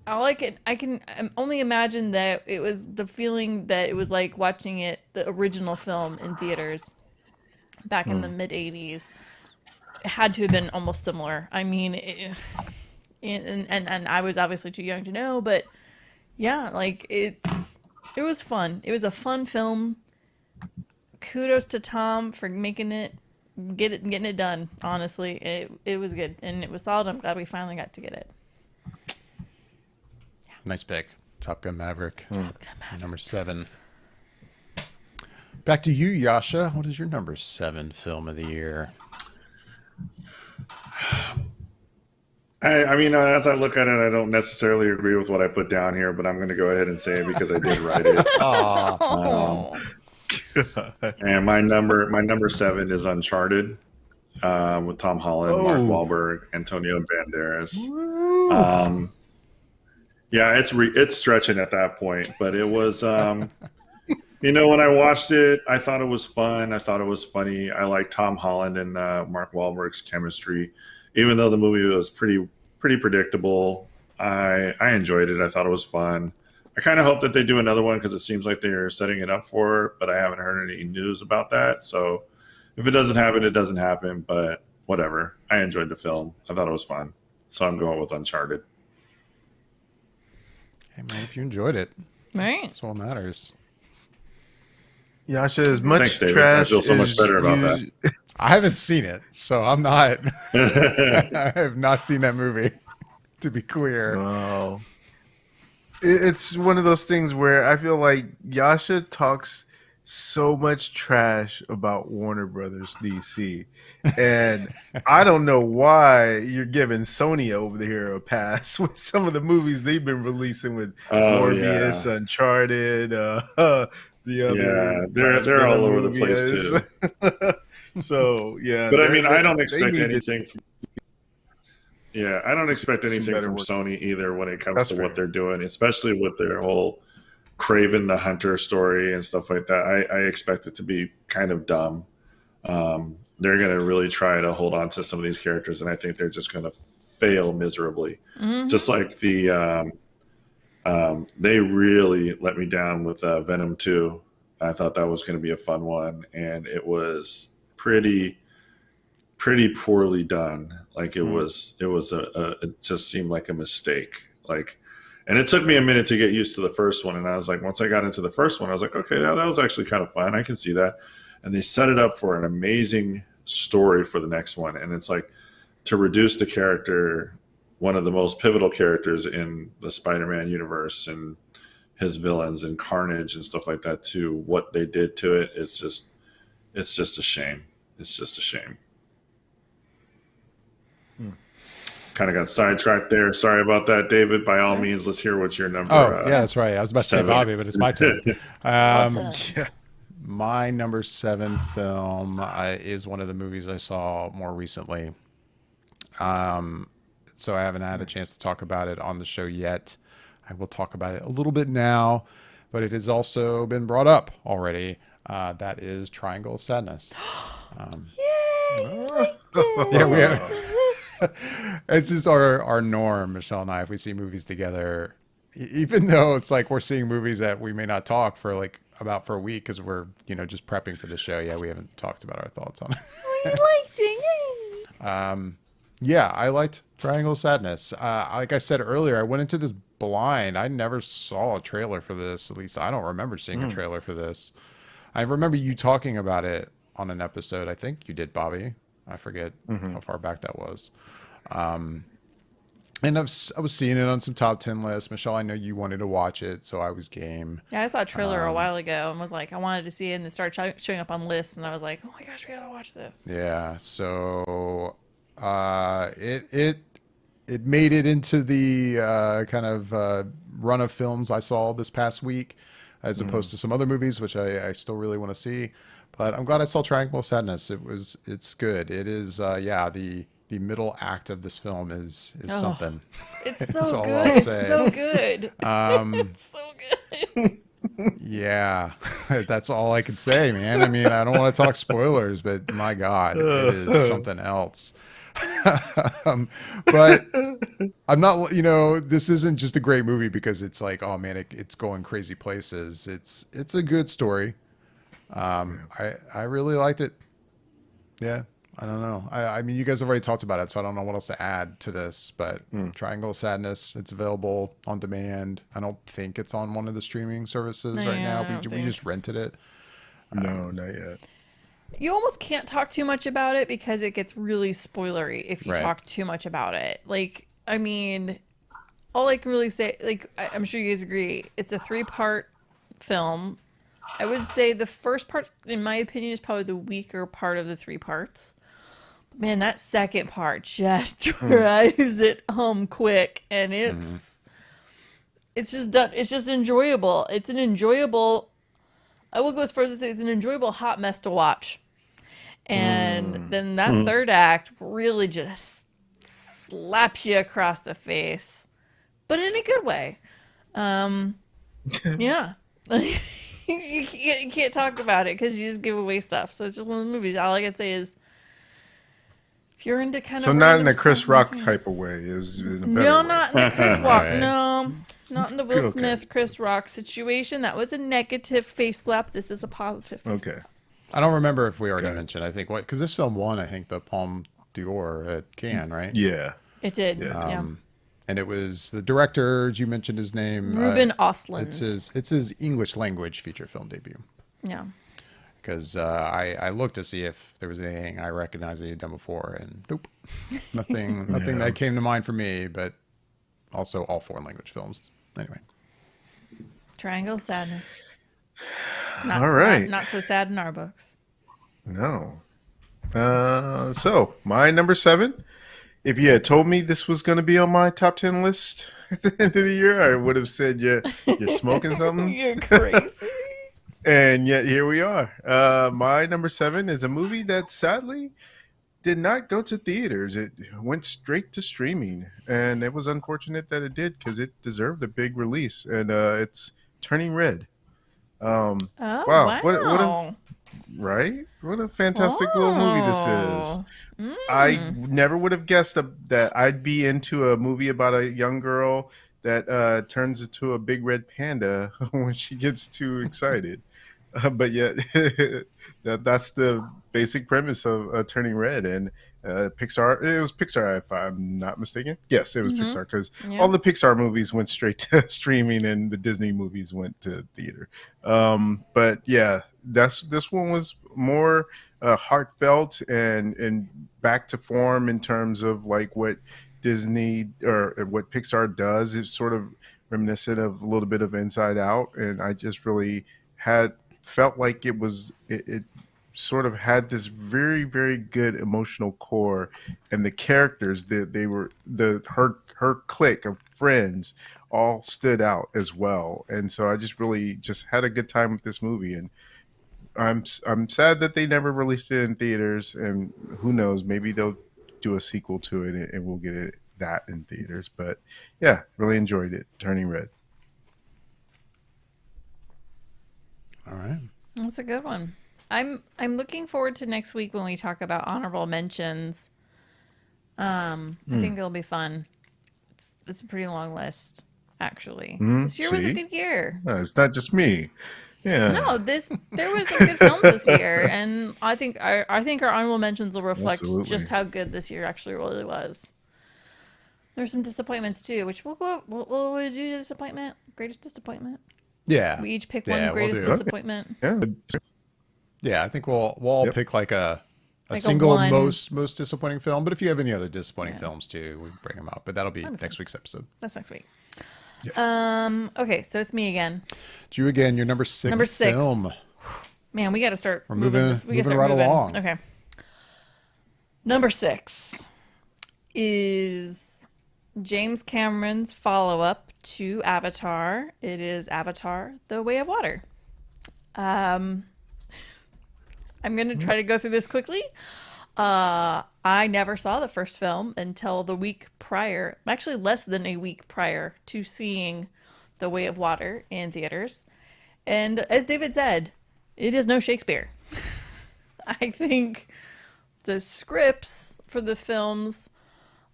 I like it. I can only imagine that it was the feeling that it was like watching the original film in theaters back in the mid 80s. It had to have been almost similar. I mean, and I was obviously too young to know, but yeah, like, it was fun. It was a fun film. Kudos to Tom for getting it done. Honestly, it was good, and it was solid. I'm glad we finally got to get it. Nice pick. Top Gun Maverick. Number 7. Back to you, Yasha. What is your number 7 film of the year? I mean, as I look at it, I don't necessarily agree with what I put down here, but I'm going to go ahead and say it because I did write it. Aw. And my number 7 is Uncharted, with Tom Holland, Mark Wahlberg, Antonio Banderas. Yeah, it's stretching at that point, but it was, when I watched it, I thought it was fun. I thought it was funny. I like Tom Holland and Mark Wahlberg's chemistry, even though the movie was pretty predictable. I enjoyed it. I thought it was fun. I kind of hope that they do another one because it seems like they're setting it up for it, but I haven't heard any news about that. So if it doesn't happen, it doesn't happen, but whatever. I enjoyed the film. I thought it was fun. So I'm going with Uncharted. Hey, man, if you enjoyed it, Right. that's all that matters. Yasha, as much Thanks, David. trash I feel so much as better about you- that. I haven't seen it, so I'm not. I have not seen that movie, to be clear. Wow. It's one of those things where I feel like Yasha talks so much trash about Warner Brothers DC, and I don't know why you're giving Sony over here a pass with some of the movies they've been releasing with Morbius, Uncharted, the other. Yeah, they're all over the place too. So yeah, But I mean, I don't they expect need to- anything. I don't expect Some anything better from work. Sony either when it comes That's to fair. what they're doing, especially with their whole Craven the Hunter story and stuff like that. I expect it to be kind of dumb. They're going to really try to hold on to some of these characters, and I think they're just going to fail miserably. Mm-hmm. Just like they really let me down with Venom 2. I thought that was going to be a fun one, and it was pretty pretty poorly done. Like it just seemed like a mistake. Like, and it took me a minute to get used to the first one. And I was like, once I got into the first one, I was like, okay, that was actually kind of fun. I can see that. And they set it up for an amazing story for the next one. And it's like, to reduce the character, one of the most pivotal characters in the Spider-Man universe and his villains and Carnage and stuff like that, to what they did to it, it's just a shame. It's just a shame. Kind of got sidetracked there. Sorry about that, David. By all means, let's hear what's your number. Oh, yeah, that's right. I was about to say 7. Bobby, but it's my turn. Yeah. My number 7 film is one of the movies I saw more recently. So I haven't had a chance to talk about it on the show yet. I will talk about it a little bit now, but it has also been brought up already. That is Triangle of Sadness. Yay! Yeah, we have. It's just our norm, Michelle and I, if we see movies together, even though it's like we're seeing movies that we may not talk for about a week because we're, just prepping for the show. Yeah, we haven't talked about our thoughts on it. You liked it. Yay! Yeah, I liked Triangle of Sadness. Like I said earlier, I went into this blind. I never saw a trailer for this. At least I don't remember seeing a trailer for this. I remember you talking about it on an episode. I think you did, Bobby. I forget how far back that was. And I was seeing it on some top 10 lists. Michelle, I know you wanted to watch it, so I was game. Yeah, I saw a trailer a while ago and was like, I wanted to see it, and it started showing up on lists, and I was like, oh my gosh, we gotta watch this. Yeah, so it made it into the kind of run of films I saw this past week, as opposed to some other movies, which I still really want to see. But I'm glad I saw Triangle of Sadness. It's good. It is, the middle act of this film is something. It's That's so all good. I'll It's say. so good. It's so good. Yeah, that's all I can say, man. I mean, I don't want to talk spoilers, but my God, it is something else. But I'm not, this isn't just a great movie because it's like, oh man, it's going crazy places. It's a good story. I really liked it. Yeah. I don't know. I mean, you guys have already talked about it, so I don't know what else to add to this. But Triangle of Sadness, it's available on demand. I don't think it's on one of the streaming services right now. We just rented it. No, not yet. You almost can't talk too much about it because it gets really spoilery if you Right. talk too much about it. Like, I mean, all I can really say, like, I'm sure you guys agree, it's a 3-part film. I would say the first part, in my opinion, is probably the weaker part of the 3 parts. Man, that second part just drives it home quick, and it's just done. It's just enjoyable. It's an enjoyable. I will go as far as to say it's an enjoyable hot mess to watch. And then that third act really just slaps you across the face, but in a good way. Yeah. You can't talk about it because you just give away stuff. So it's just one of the movies. All I can say is, if you're into kind of So not in a random Chris stuff, Rock type of way. It was in a better no, way. not in the Chris Rock. Right. No, not in the Will Okay. Smith, Chris Rock situation. That was a negative face slap. This is a positive. Face Okay. I don't remember if we already Got it. mentioned. I think because this film won, I think the Palme d'Or at Cannes, right? Yeah. It did. Yeah. Yeah. And it was the director. You mentioned his name. Ruben Ostlund. It's his English language feature film debut. Yeah. Because I looked to see if there was anything I recognized that he'd done before, and nope, nothing that came to mind for me. But also all foreign language films. Anyway, Triangle of Sadness. All right. Not so sad in our books. No. So my number 7. If you had told me this was going to be on my top 10 list at the end of the year, I would have said you're smoking something. You're crazy. And yet here we are. My number 7 is a movie that sadly did not go to theaters. It went straight to streaming, and it was unfortunate that it did because it deserved a big release. And it's Turning Red. Oh, Wow. wow. What a fantastic little movie this is. I never would have guessed that I'd be into a movie about a young girl that turns into a big red panda when she gets too excited. but yet that's the basic premise of Turning Red. And Pixar, it was Pixar if I'm not mistaken. Yes, it was Pixar, because all the Pixar movies went straight to streaming and the Disney movies went to theater. But yeah, this one was more heartfelt and back to form in terms of like what Disney or what Pixar does. It's sort of reminiscent of a little bit of Inside Out, and I just really felt like it sort of had this very, very good emotional core, and the characters that they were her clique of friends all stood out as well. And so I just really just had a good time with this movie, and I'm sad that they never released it in theaters, and who knows, maybe they'll do a sequel to it and we'll get that in theaters. But yeah, really enjoyed it. Turning Red. All right. That's a good one. I'm looking forward to next week when we talk about honorable mentions. I think it'll be fun. It's a pretty long list, actually. This year was a good year. No, it's not just me. Yeah. No, there was some good films this year, and I think our honorable mentions will reflect just how good this year actually really was. There's some disappointments too, which we'll do disappointment, greatest disappointment. Yeah. We each pick one greatest disappointment. Yeah. I think we'll all pick like a single most disappointing film. But if you have any other disappointing films too, we bring them up. But that'll be next week's episode. That's next week. Yeah. Okay, so it's me again. It's you again. Your number six film. Man, we got to start. We're moving right along. Okay. Number 6 is James Cameron's follow-up to Avatar. It is Avatar: The Way of Water. I'm going to try to go through this quickly. I never saw the first film until the week prior, actually less than a week prior to seeing The Way of Water in theaters. And as David said, it is no Shakespeare. I think the scripts for the films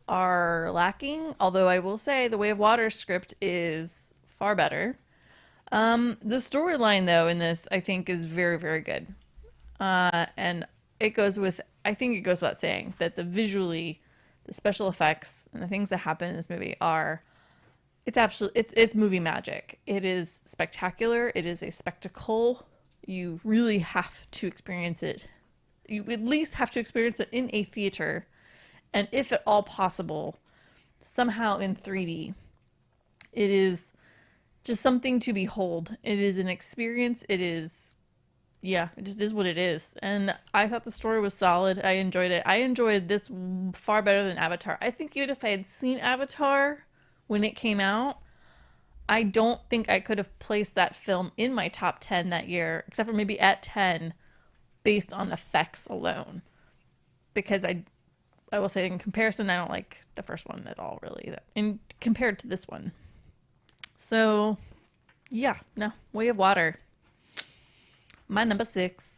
are lacking, although I will say The Way of Water script is far better. The storyline, though, in this, I think, is very, very good. And it goes without saying that the special effects and the things that happen in this movie it's movie magic. It is spectacular. It is a spectacle. You really have to experience it. You at least have to experience it in a theater, and if at all possible, somehow in 3D. It is just something to behold. It is an experience. It just is what it is. And I thought the story was solid. I enjoyed it. I enjoyed this far better than Avatar. I think even if I had seen Avatar when it came out, I don't think I could have placed that film in my top 10 that year, except for maybe at 10, based on effects alone. Because I will say in comparison, I don't like the first one at all, really, compared to this one. So, yeah, no, Way of Water. My number 6.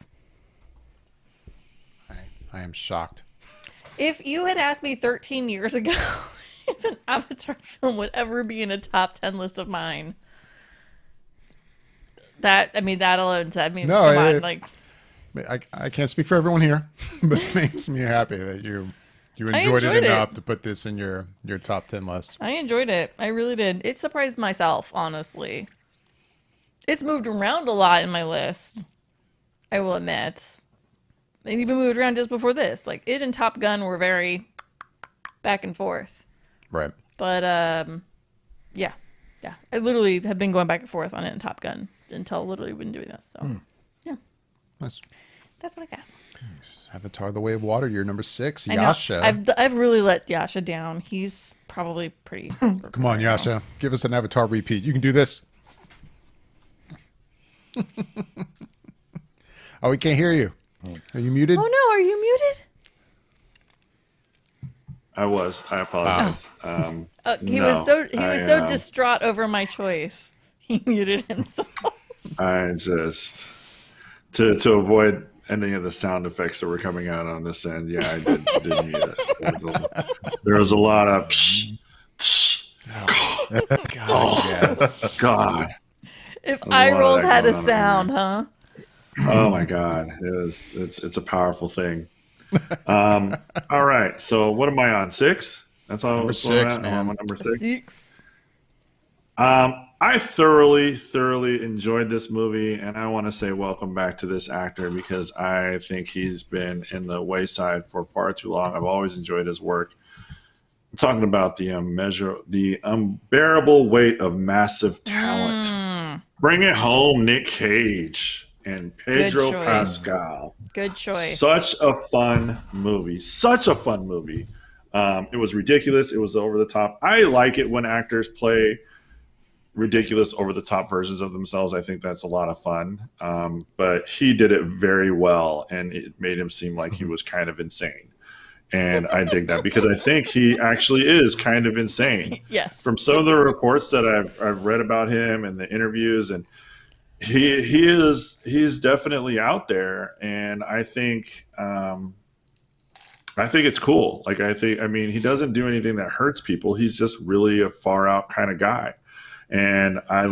I am shocked. If you had asked me 13 years ago if an Avatar film would ever be in a top 10 list of mine, that alone said, I can't speak for everyone here, but it makes me happy that you enjoyed it enough to put this in your top 10 list. I enjoyed it. I really did. It surprised myself, honestly. It's moved around a lot in my list, I will admit. It even moved around just before this. Like, it and Top Gun were very back and forth. Right. But, yeah. I literally have been going back and forth on it in Top Gun until literally we've been doing this. So, yeah. Nice. That's what I got. Avatar: The Way of Water, you're number 6. Yasha. I've really let Yasha down. He's probably pretty... Come on, Yasha. Give us an Avatar repeat. You can do this. Oh, we can't hear you. Are you muted? Oh, no. Are you muted? I was. I apologize. He was so distraught over my choice. He muted himself. I just... To avoid any of the sound effects that were coming out on this end, I did mute it. There was a lot of psh, psh. God, yes. God. If eye rolls had a sound, huh? Oh my God, it's a powerful thing. All right, so what am I on? Six? That's all. Number That's where I'm six, at. I'm man. on number six. Six. I thoroughly enjoyed this movie, and I want to say welcome back to this actor because I think he's been in the wayside for far too long. I've always enjoyed his work. I'm talking about the unbearable weight of massive talent. Bring it home, Nick Cage and Pedro choice. Pascal. Good choice. Such a fun movie. Such a fun movie. It was ridiculous. It was over the top. I like it when actors play ridiculous over the top versions of themselves. I think that's a lot of fun. But he did it very well, and it made him seem like he was kind of insane. And I dig that because I think he actually is kind of insane. Yes. From some of the reports that I've read about him and the interviews, and he's definitely out there. And I think it's cool. Like I mean, he doesn't do anything that hurts people. He's just really a far out kind of guy. And I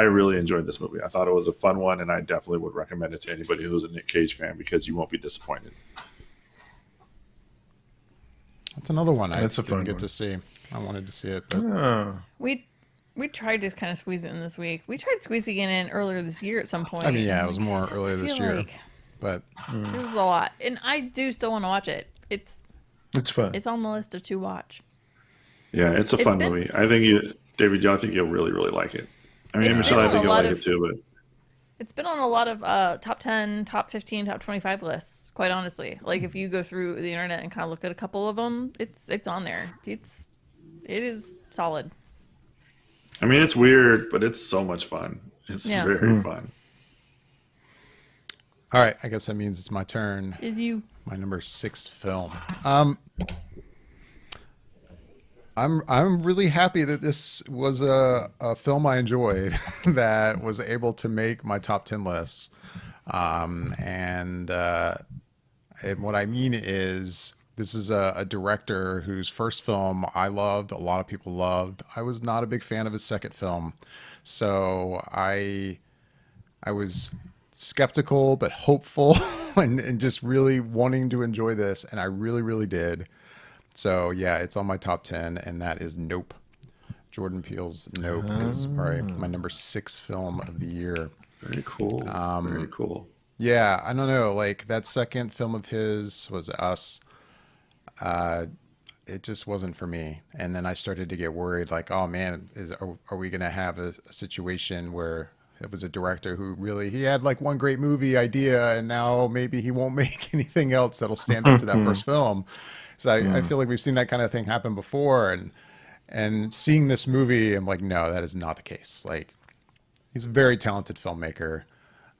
really enjoyed this movie. I thought it was a fun one, and I definitely would recommend it to anybody who's a Nick Cage fan because you won't be disappointed. That's another one I That's a didn't fun get one. to see. I wanted to see it, but Oh. We tried to kind of squeeze it in this week. We tried squeezing it in earlier this year at some point. I mean, yeah, it was Like, more just earlier this feel year. like but This is a lot, and I do still want to watch it. It's fun. It's on the list of to watch. Yeah, it's a It's fun been- movie. I think David, I think you'll really like it. I mean, It's Michelle, been I on think a you'll lot like of- it too. But It's been on a lot of top 10, top 15, top 25 lists, quite honestly. Like if you go through the internet and kind of look at a couple of them, it's on there. It is solid. I mean, it's weird, but it's so much fun. It's Yeah. very fun. all right, I guess that means it's my turn. Is you My number 6 film. I'm really happy that this was a film I enjoyed that was able to make my top 10 lists. And what I mean is this is a director whose first film I loved, a lot of people loved. I was not a big fan of his second film. So I was skeptical but hopeful and just really wanting to enjoy this, and I really did. So yeah, it's on my top 10, and that is Nope. Jordan Peele's Nope is probably my number 6 film of the year. Very cool. Very cool. Yeah, I don't know, like that second film of his was Us. It just wasn't for me. And then I started to get worried, like, oh man, are we gonna have a situation where it was a director who he had like one great movie idea, and now maybe he won't make anything else that'll stand up to that first film. So I feel like we've seen that kind of thing happen before, and seeing this movie, I'm like, no, that is not the case. Like, he's a very talented filmmaker.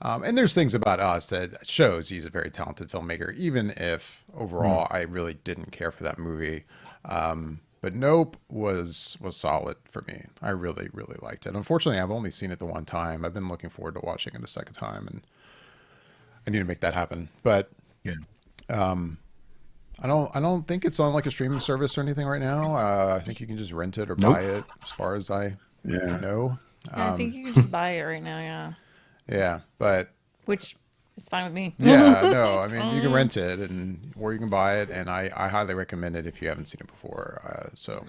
And there's things about Us that shows he's a very talented filmmaker, even if overall I really didn't care for that movie. But Nope was solid for me. I really liked it. Unfortunately, I've only seen it the one time. I've been looking forward to watching it a second time, and I need to make that happen. But Yeah. I don't think it's on like a streaming service or anything right now. I think you can just rent it or buy it, as far as I know. I think you can just buy it right now, yeah. Yeah, but Which is fine with me. yeah, no, I mean you can rent it or you can buy it, and I highly recommend it if you haven't seen it before. So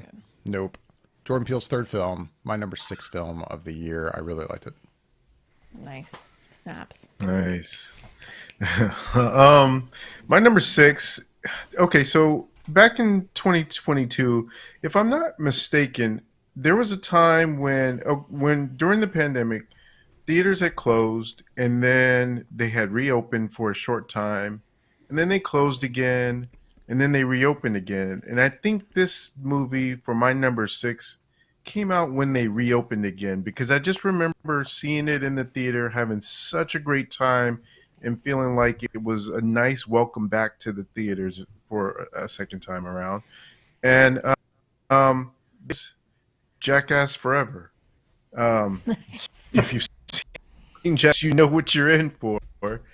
Nope. Jordan Peele's third film, my number 6 film of the year. I really liked it. Nice. Snaps. Nice. My number 6. Okay, so back in 2022, if I'm not mistaken, there was a time when during the pandemic, theaters had closed, and then they had reopened for a short time, and then they closed again, and then they reopened again. And I think this movie, for my number 6, came out when they reopened again, because I just remember seeing it in the theater, having such a great time, and feeling like it was a nice welcome back to the theaters for a second time around. And it's Jackass Forever. If you've seen Jackass, you know what you're in for.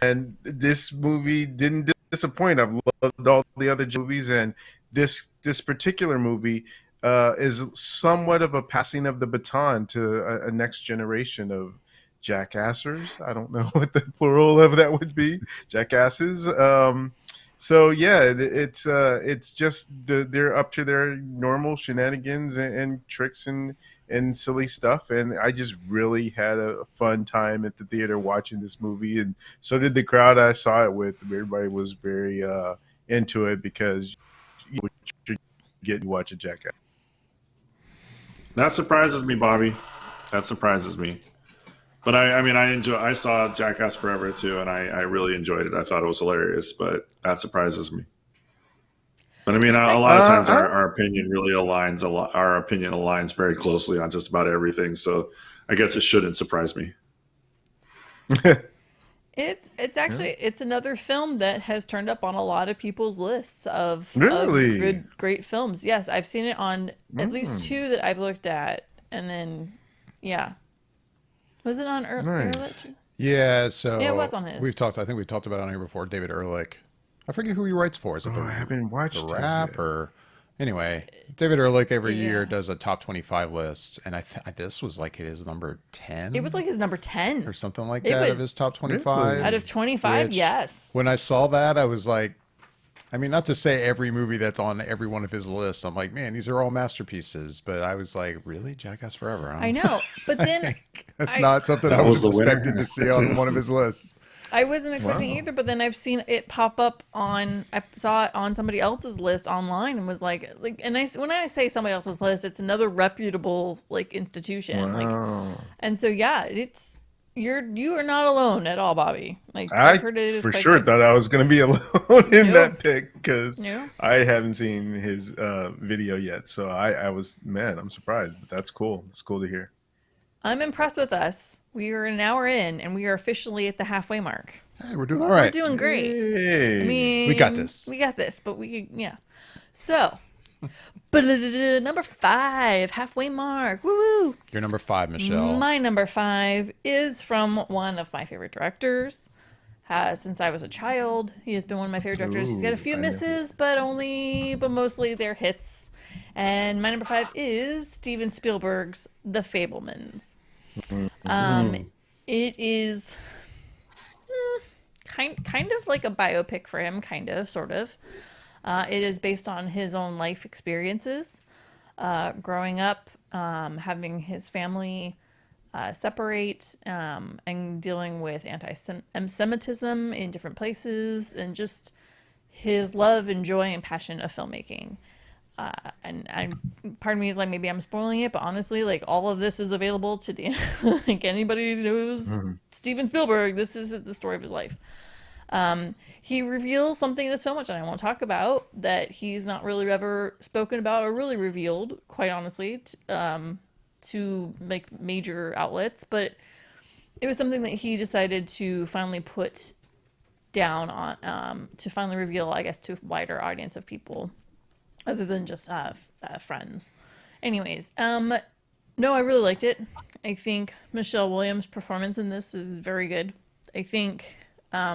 And this movie didn't disappoint. I've loved all the other movies, and this particular movie is somewhat of a passing of the baton to a next generation of jackassers. I don't know what the plural of that would be. Jackasses. So yeah, it's just they're up to their normal shenanigans and tricks and silly stuff, and I just really had a fun time at the theater watching this movie, and so did the crowd I saw it with. Everybody was very into it because you get to watch a jackass. That surprises me, Bobby. That surprises me. But I mean, I saw Jackass Forever too, and I really enjoyed it. I thought it was hilarious, but that surprises me. But I mean, a lot of times our opinion really aligns. Our opinion aligns very closely on just about everything. So I guess it shouldn't surprise me. It's actually it's another film that has turned up on a lot of people's lists of Really? great films. Yes, I've seen it on at least two that I've looked at, and then yeah, was it on Nice. Yeah, so Yeah, it was on his. I think we've talked about it on here before. David Ehrlich. I forget who he writes for. Is it Oh, I haven't watched the it Rap yet. or anyway? David Ehrlich every year Yeah. does a top 25 list, and this was like his number 10. It was like his number 10 or something like It that of was- his top 25. Really? out of 25. Which- Yes. When I saw that, I was like, I mean, not to say every movie that's on every one of his lists. I'm like, man, these are all masterpieces. But I was like, really, Jackass Forever? Huh? I know, but then That's I- not something That I was was the winner. expected to see on one of his lists. I wasn't expecting Wow. either, but then I've seen it pop up on. I saw it on somebody else's list online and was like, and when I say somebody else's list, it's another reputable like institution, like, Wow. and so yeah, you are not alone at all, Bobby. Like I I've heard it is for quite sure good. thought I was going to be alone in No. that pick because No. I haven't seen his video yet. So I was, man, I'm surprised, but that's cool. It's cool to hear. I'm impressed with us. We are an hour in, and we are officially at the halfway mark. Hey, we're doing all right. We're doing great. Hey. I mean, We got this. We got this, but yeah. So, number 5, halfway mark. Woo woo. You're number 5, Michelle. My number 5 is from one of my favorite directors. Since I was a child, he has been one of my favorite directors. He's got a few I know. misses, but mostly they're hits. And my number 5 is Steven Spielberg's The Fablemans. It is kind of like a biopic for him, kind of, sort of. It is based on his own life experiences, growing up, having his family separate, and dealing with anti-Semitism in different places, and just his love and joy and passion of filmmaking. And part of me is like, maybe I'm spoiling it, but honestly, like, all of this is available to the like, anybody who knows Steven Spielberg. This is the story of his life. He reveals something in this film, which I won't talk about, that he's not really ever spoken about or really revealed, quite honestly, to like major outlets. But it was something that he decided to finally put down on, to finally reveal, I guess, to a wider audience of people other than just friends. Anyways, no, I really liked it. I think Michelle Williams' performance in this is very good. I think, I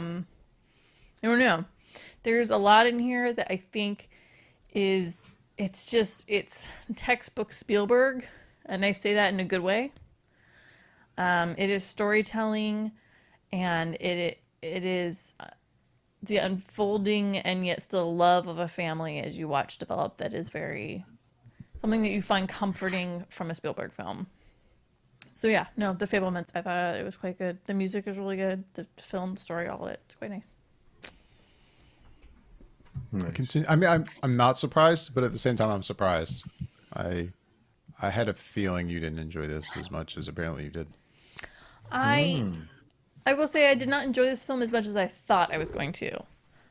don't know. There's a lot in here that I think it's textbook Spielberg, and I say that in a good way. It is storytelling, and it is the unfolding and yet still love of a family as you watch develop that is very something that you find comforting from a Spielberg film. So yeah, no, The Fablements, I thought it was quite good. The music is really good. The film story, all of it, it's quite nice. Continue. I mean, I'm not surprised, but at the same time, I'm surprised. I had a feeling you didn't enjoy this as much as apparently you did. I will say I did not enjoy this film as much as I thought I was going to.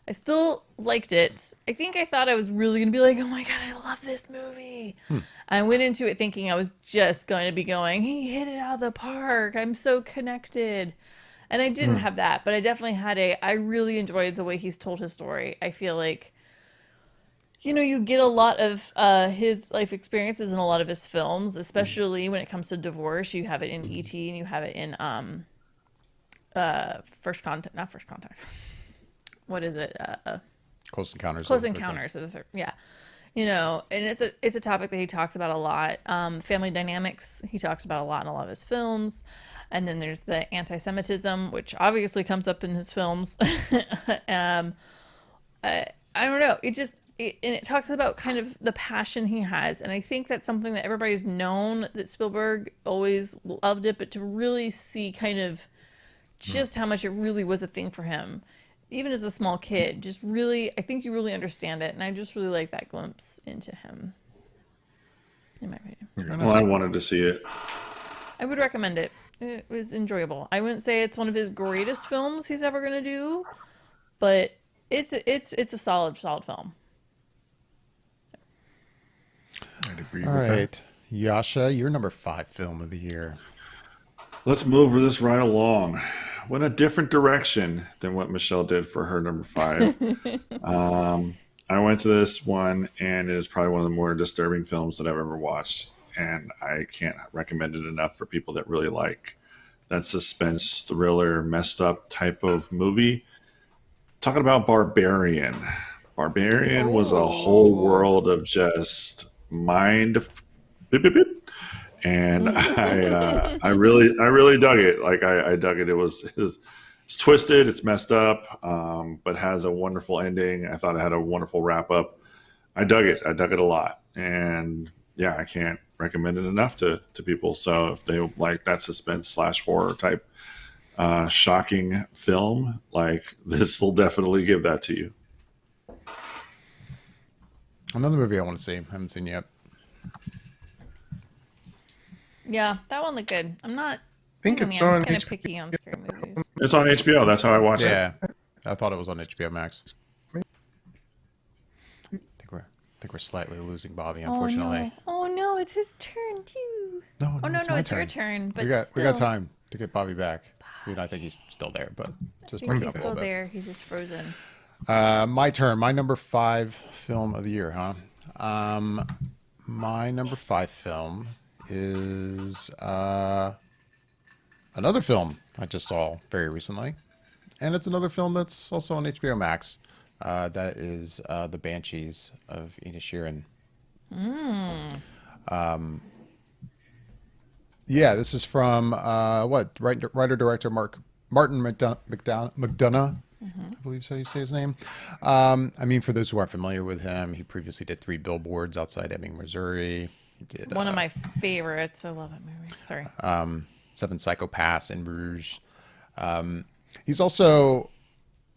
I still liked it. I think I thought I was really going to be like, oh my God, I love this movie. I went into it thinking I was just going to be going, he hit it out of the park. I'm so connected. And I didn't have that, but I definitely had I really enjoyed the way he's told his story. I feel like, you get a lot of his life experiences in a lot of his films, especially when it comes to divorce. You have it in E.T. and you have it in not First Contact. What is it? Close Encounters. Close of the Third Encounters of the Third. Yeah. You know, and it's a topic that he talks about a lot. Family dynamics he talks about a lot in a lot of his films, and then there's the anti-Semitism, which obviously comes up in his films. I don't know. And it talks about kind of the passion he has, and I think that's something that everybody's known, that Spielberg always loved it, but to really see kind of just how much it really was a thing for him, even as a small kid, just really, I think you really understand it, and I just really like that glimpse into him, in my opinion. Well, I wanted to see it. I would recommend it. It was enjoyable. I wouldn't say it's one of his greatest films he's ever going to do, but it's a solid film. I'd agree All with that. right. Yasha, your number 5 film of the year. Let's move this right along. Went a different direction than what Michelle did for her number 5. I went to this one, and it is probably one of the more disturbing films that I've ever watched, and I can't recommend it enough for people that really like that suspense, thriller, messed up type of movie. Talking about Barbarian. Barbarian was a whole world of just mind beep, beep, beep. And I really dug it. Like I dug it. It's twisted, it's messed up, but has a wonderful ending. I thought it had a wonderful wrap up. I dug it a lot, and yeah, I can't recommend it enough to people. So if they like that suspense / horror type shocking film, like this will definitely give that to you. Another movie I want to see. I haven't seen yet. Yeah, that one looked good. I'm not. Think I it's mean, I'm on kind of HBO. picky on scary movies. It's on HBO. That's how I watched it. Yeah, I thought it was on HBO Max. I think we're slightly losing Bobby, unfortunately. Oh no, it's his turn too. No, Oh no, it's no, my it's your turn. But we got still, time to get Bobby back. I think he's still there, but just I bring think it up he's a little still bit. there. He's just frozen. My turn. My number 5 film of the year, huh? My number 5 film is another film I just saw very recently, and it's another film that's also on HBO Max. That is The Banshees of Inisherin. Yeah, this is from writer director Martin McDonough. I believe so you say his name. I mean, for those who aren't familiar with him, he previously did 3 Billboards Outside Ebbing, Missouri. He did One of my favorites. I love that movie. Sorry. 7 Psychopaths in Bruges. He's also,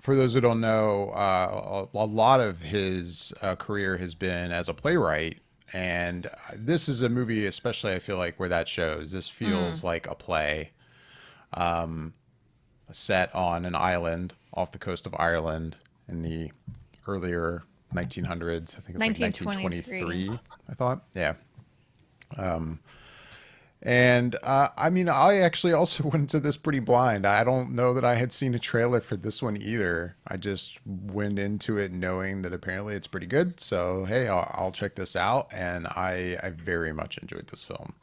for those who don't know, a lot of his career has been as a playwright. And this is a movie, especially I feel like, where that shows. This feels like a play set on an island off the coast of Ireland in the earlier 1900s. I think it's like 1923, I thought. Yeah. And I mean, I actually also went into this pretty blind. I don't know that I had seen a trailer for this one either. I just went into it knowing that apparently it's pretty good. So, hey, I'll check this out. And I very much enjoyed this film.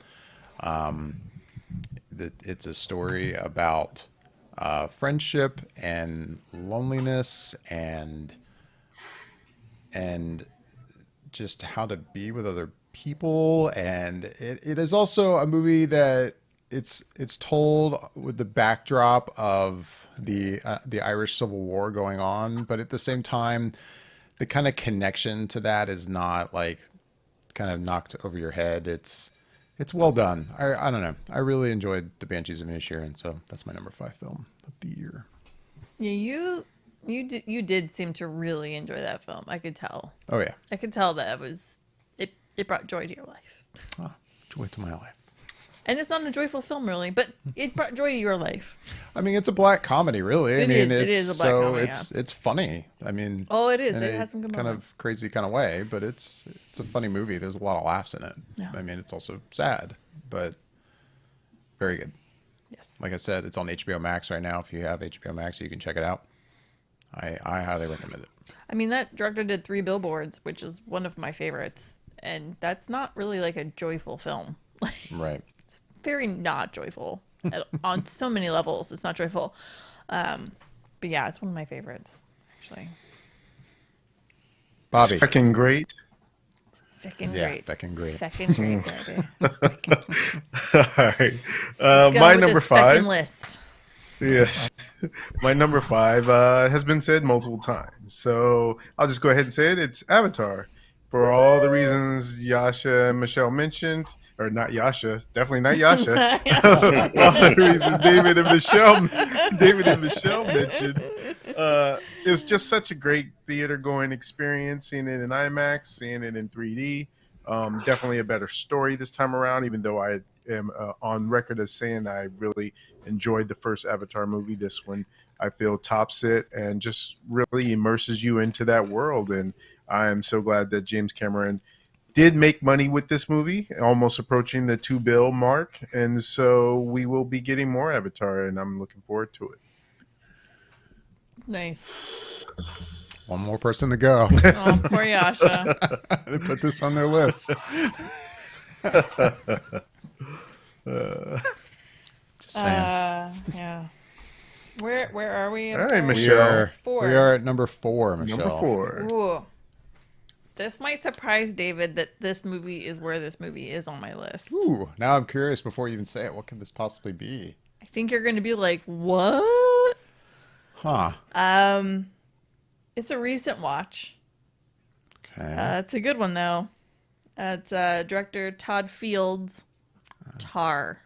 It's a story about friendship and loneliness and just how to be with other people, and it is also a movie that it's told with the backdrop of the Irish Civil War going on, but at the same time the kind of connection to that is not like kind of knocked over your head. It's well done. I don't know, I really enjoyed The Banshees of Inisherin, so that's my number 5 film of the year. Yeah, you did seem to really enjoy that film. I could tell. Oh yeah. I could tell that it brought joy to your life. Joy to my life. And it's not a joyful film, really, but it brought joy to your life. I mean, it's a black comedy, really. It is a black comedy, it's funny. I mean, Oh, it is. in It a has some good kind moments. of crazy kind of way, but it's a funny movie. There's a lot of laughs in it. Yeah. I mean, it's also sad, but very good. Yes. Like I said, it's on HBO Max right now. If you have HBO Max, you can check it out. I highly recommend it. I mean, that director did 3 Billboards, which is one of my favorites. And that's not really like a joyful film. Right. Very not joyful on so many levels. It's not joyful. But yeah, it's one of my favorites, actually. Bobby. Second great. Feckin' Yeah, great. feckin' great. Feckin' great, baby. All right. Let's go My with number this five. feckin' list. Yes. My number five has been said multiple times. So I'll just go ahead and say it. It's Avatar. For all the reasons Yasha and Michelle mentioned, or not Yasha, definitely not Yasha. All the reasons David and Michelle mentioned. It's just such a great theater going experience, seeing it in IMAX, seeing it in 3D. Definitely a better story this time around, even though I am on record as saying I really enjoyed the first Avatar movie. This one I feel tops it and just really immerses you into that world. And I am so glad that James Cameron did make money with this movie, almost approaching the $2 billion mark. And so we will be getting more Avatar, and I'm looking forward to it. Nice. One more person to go. Oh, poor Yasha. They put this on their list. Just saying. Yeah. Where are we? All right, we Michelle. are at number 4, Michelle. Number 4. Ooh. This might surprise David that this movie is where this movie is on my list. Ooh, now I'm curious before you even say it. What could this possibly be? I think you're going to be like, what? Huh. It's a recent watch. Okay. It's a good one, though. It's director Todd Fields' Tar.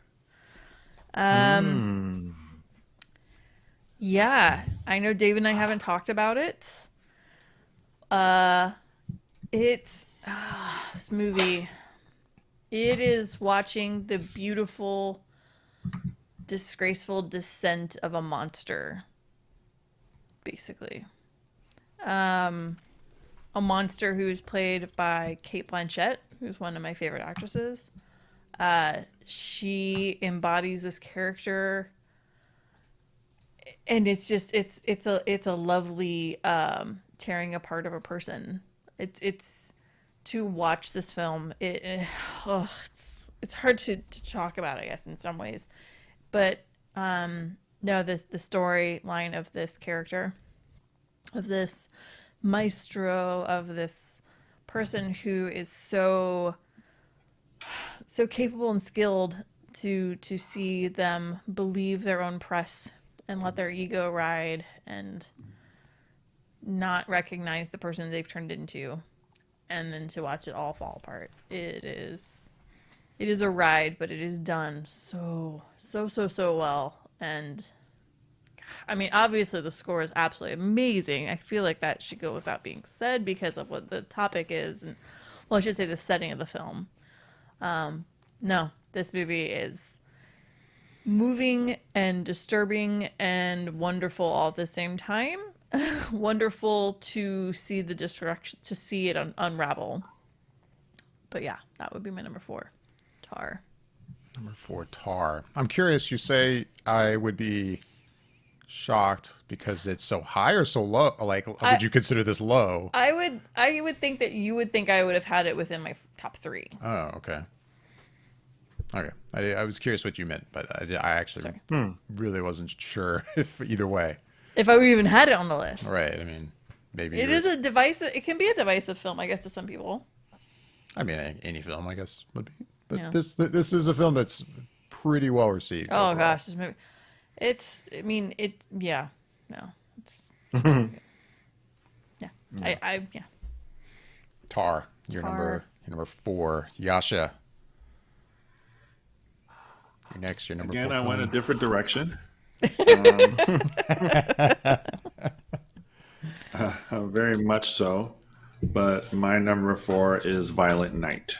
Yeah, I know Dave and I haven't talked about it. It's this movie. It is watching the beautiful, disgraceful descent of a monster, basically. A monster who's played by Cate Blanchett, who's one of my favorite actresses. She embodies this character, and it's just it's a lovely tearing apart of a person. It's to watch this film. It's hard to talk about, I guess, in some ways, but no, the storyline of this character, of this maestro, of this person who is so capable and skilled to see them believe their own press and let their ego ride and not recognize the person they've turned into, and then to watch it all fall apart. It is a ride, but it is done so well. And I mean, obviously the score is absolutely amazing. I feel like that should go without being said because of what the topic is, and well, I should say the setting of the film. No, this movie is moving and disturbing and wonderful all at the same time. Wonderful to see the destruction, to see it unravel. But yeah, that would be my number 4, Tar. Number 4, Tar. I'm curious, you say I would be shocked because it's so high or so low? Like, would you consider this low? I would think that you would think I would have had it within my top 3. Oh, okay. Okay. I was curious what you meant, but I actually really wasn't sure if either way. If I even had it on the list. Right. I mean, maybe it is a divisive. It can be a divisive film, I guess, to some people. I mean, any film, I guess, would be. But Yeah. this is a film that's pretty well received. Oh overall. gosh, this movie. It's. I mean, it. Yeah. No. It's. Yeah. Yeah. Tar. Your Tar. number 4, Yasha. You're next. Your number 4. Again, I went a different direction. Very much so. But my number 4 is Violent Night.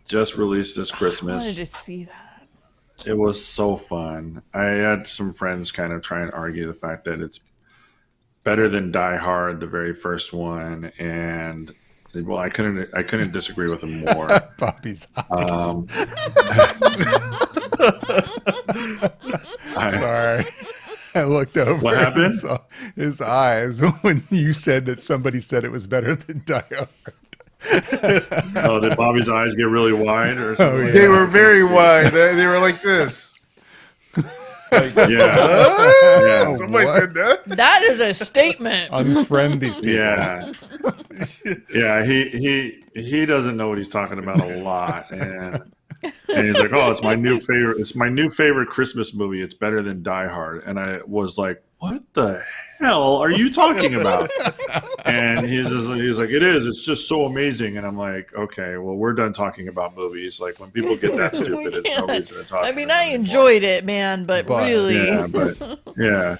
Just released this I Christmas. wanted to see that. It was so fun. I had some friends kind of try and argue the fact that it's better than Die Hard, the very first one, and well, I couldn't disagree with them more. Bobby's eyes. Sorry. I looked over. What happened? And saw his eyes when you said that somebody said it was better than Die Hard. Oh, did Bobby's eyes get really wide or something? Oh, yeah. They were very wide. They were like this. Like, Yeah. Yeah. Somebody What? said that. That is a statement. Unfriend these people. Yeah. Yeah, he doesn't know what he's talking about a lot, and he's like, "Oh, it's my new favorite. It's my new favorite Christmas movie. It's better than Die Hard." And I was like, "What the hell are you talking about?" And he's like, "It is. It's just so amazing." And I'm like, "Okay, well, we're done talking about movies. Like when people get that stupid, it's no reason to talk." I to mean, them I anymore. enjoyed it, man, but really, Yeah.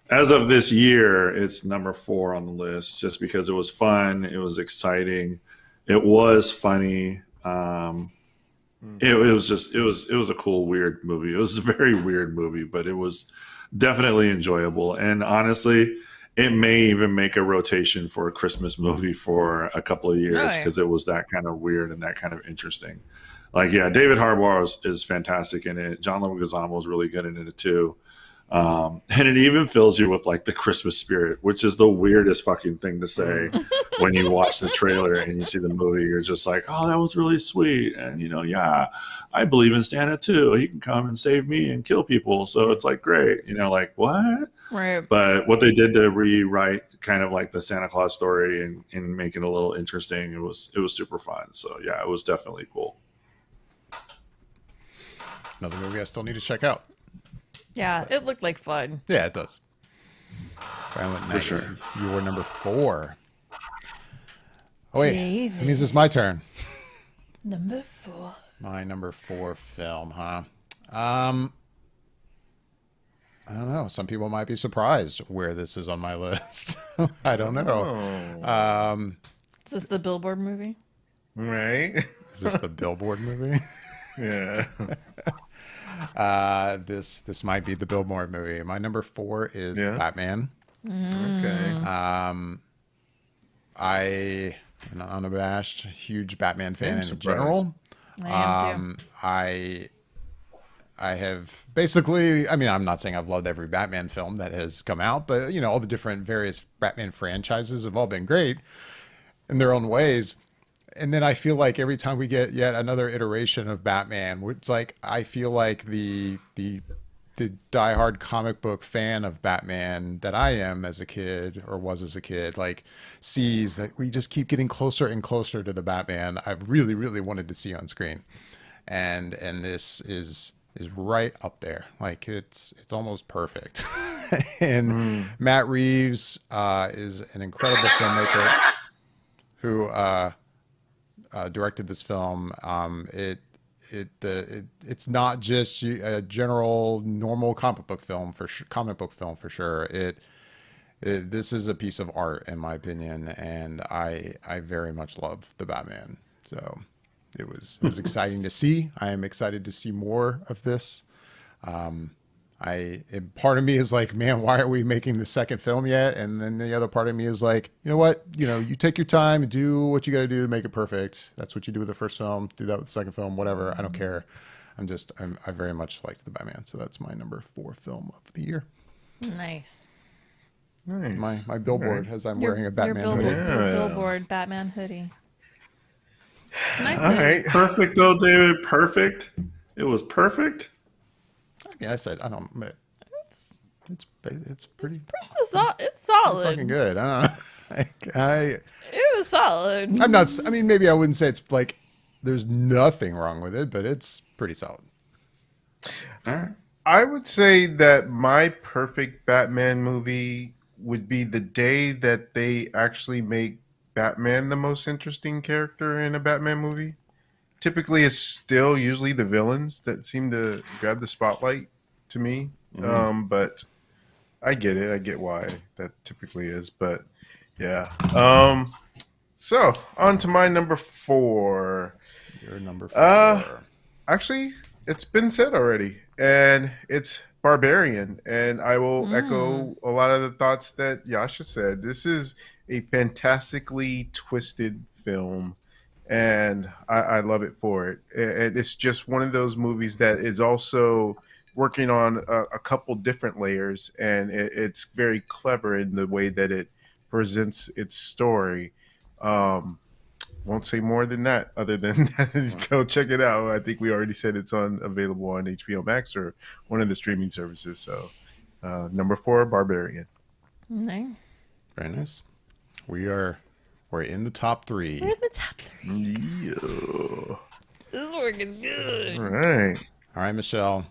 As of this year, it's number 4 on the list, just because it was fun, it was exciting, it was funny. It was a cool, weird movie. It was a very weird movie, but it was definitely enjoyable. And honestly, it may even make a rotation for a Christmas movie for a couple of years Right. because it was that kind of weird and that kind of interesting. Like, yeah, David Harbour is fantastic in it. John Leguizamo was really good in it too. And it even fills you with like the Christmas spirit, which is the weirdest fucking thing to say when you watch the trailer and you see the movie. You're just like, oh, that was really sweet. And, yeah, I believe in Santa too. He can come and save me and kill people. So it's like, great. Like, what? right. But what they did to rewrite kind of like the Santa Claus story and make it a little interesting, it was super fun. So, yeah, it was definitely cool. Another movie I still need to check out. Yeah, it looked like fun. Yeah, it does. Violent Night. sure. You were number 4. Oh, wait. David. That means it's my turn. Number 4. My number 4 film, huh? I don't know. Some people might be surprised where this is on my list. I don't know. Oh, Is this the Billboard movie? right. Is this the Billboard movie? Yeah. This might be the Billboard movie. My number 4 is Yeah. Batman. Okay. I am an unabashed, huge Batman fan I'm in surprised. general. I am too. I have basically, I mean, I'm not saying I've loved every Batman film that has come out, but all the different various Batman franchises have all been great in their own ways. And then I feel like every time we get yet another iteration of Batman, it's like I feel like the diehard comic book fan of Batman that I am as a kid or was as a kid, like sees that we just keep getting closer and closer to the Batman I've really, really wanted to see on screen. And this is right up there. Like it's almost perfect. And Matt Reeves is an incredible filmmaker who directed this film. It's not just a general normal comic book film for sure. This is a piece of art in my opinion, and I very much love the Batman. So it was exciting to see. I am excited to see more of this. Part of me is like, man, why are we making the second film yet? And then the other part of me is like, you know what? You take your time and do what you got to do to make it perfect. That's what you do with the first film. Do that with the second film, whatever. I don't care. I very much liked the Batman. So that's my number 4 film of the year. Nice. Nice. My billboard as I'm wearing a Your Batman Billboard, hoodie. your Yeah. Billboard Batman hoodie. Nice. All hoodie. right. Perfect, though, David. Perfect. It was perfect. Yeah, I said, I don't, it's pretty It's solid. fucking good. I don't know. It was solid. I'm not, I mean, maybe I wouldn't say it's like, there's nothing wrong with it, but it's pretty solid. All right. I would say that my perfect Batman movie would be the day that they actually make Batman the most interesting character in a Batman movie. Typically, it's still usually the villains that seem to grab the spotlight to me. But I get it. I get why that typically is. But yeah. So on to my number 4. You're number 4. Actually, it's been said already, and it's Barbarian. And I will echo a lot of the thoughts that Yasha said. This is a fantastically twisted film, and I love it for it. And it's just one of those movies that is also working on a couple different layers, and it's very clever in the way that it presents its story. won't say more than that. Other than go check it out. I think we already said it's available on HBO Max or one of the streaming services. So, number 4, Barbarian. No. Very nice. We're in the top 3. We're in the top 3. Yeah. This work is good. All right. All right, Michelle.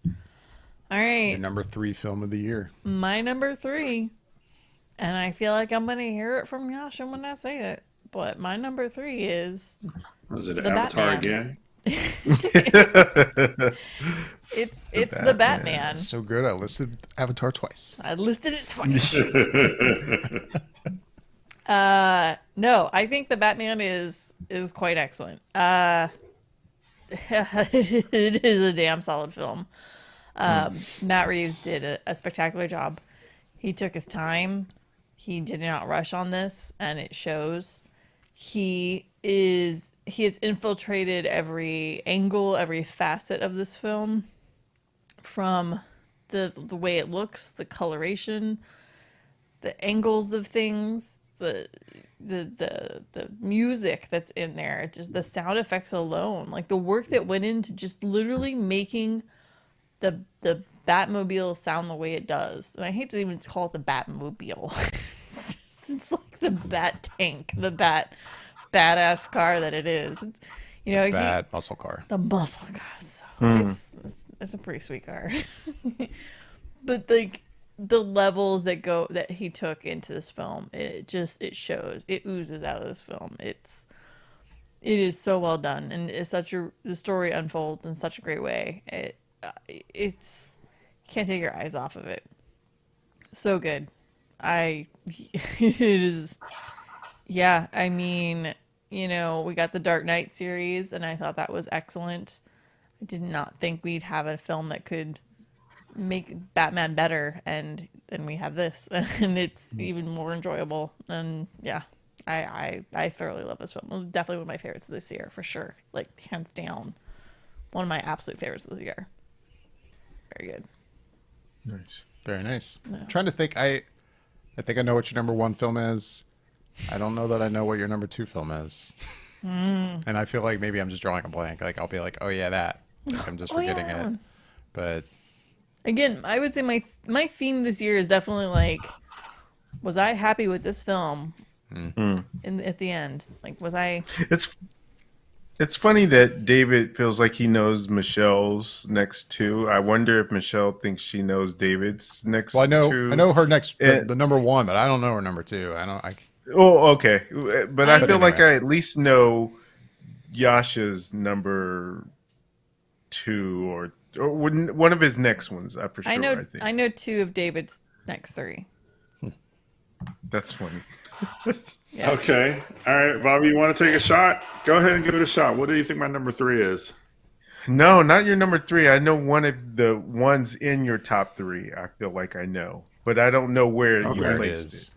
All right. Your number 3 film of the year. My number 3, and I feel like I'm going to hear it from Yasha when I say it, but my number 3 is Was it The Avatar Batman. again? it's the Batman. So good. I listed Avatar twice. I listed it twice. No, I think the Batman is quite excellent. It is a damn solid film. Matt Reeves did a spectacular job. He took his time. He did not rush on this, and it shows. He has infiltrated every angle, every facet of this film, from the way it looks, the coloration, the angles of things, the music that's in there, just the sound effects alone, like the work that went into just literally making the Batmobile sound the way it does. And I hate to even call it the Batmobile. It's like the Bat tank, the badass car that it is. You know, Bad muscle car. the muscle car. So it's a pretty sweet car. But like the levels that he took into this film, it shows, it oozes out of this film. It is so well done, and the story unfolds in such a great way. It's you can't take your eyes off of it. So good. It is. Yeah, I mean, you know, we got the Dark Knight series, and I thought that was excellent. I did not think we'd have a film that could make Batman better, and we have this, and it's even more enjoyable. And yeah, I thoroughly love this film. It was definitely one of my favorites this year, for sure. Like, hands down, one of my absolute favorites this year. Very good. Nice. Very nice. I'm trying to think. I think I know what your number 1 film is. I don't know that I know what your number 2 film is. And I feel like maybe I'm just drawing a blank. Like, I'll be like, oh yeah, that. I'm just forgetting it. But Again, I would say my theme this year is definitely like, was I happy with this film at the end? Like, was I? It's funny that David feels like he knows Michelle's next 2. I wonder if Michelle thinks she knows David's next 2. I know her next the number 1, but I don't know her number 2. Oh, okay. But I feel like anyway. I at least know Yasha's number 2 or one of his next ones. For sure. I think I know 2 of David's next 3. that's funny. Yeah. Okay. All right, Bobby, you want to take a shot? Go ahead and give it a shot. What do you think my number 3 is? No, not your number 3. I know one of the ones in your top 3. I feel like I know, but I don't know where you where it placed is. it.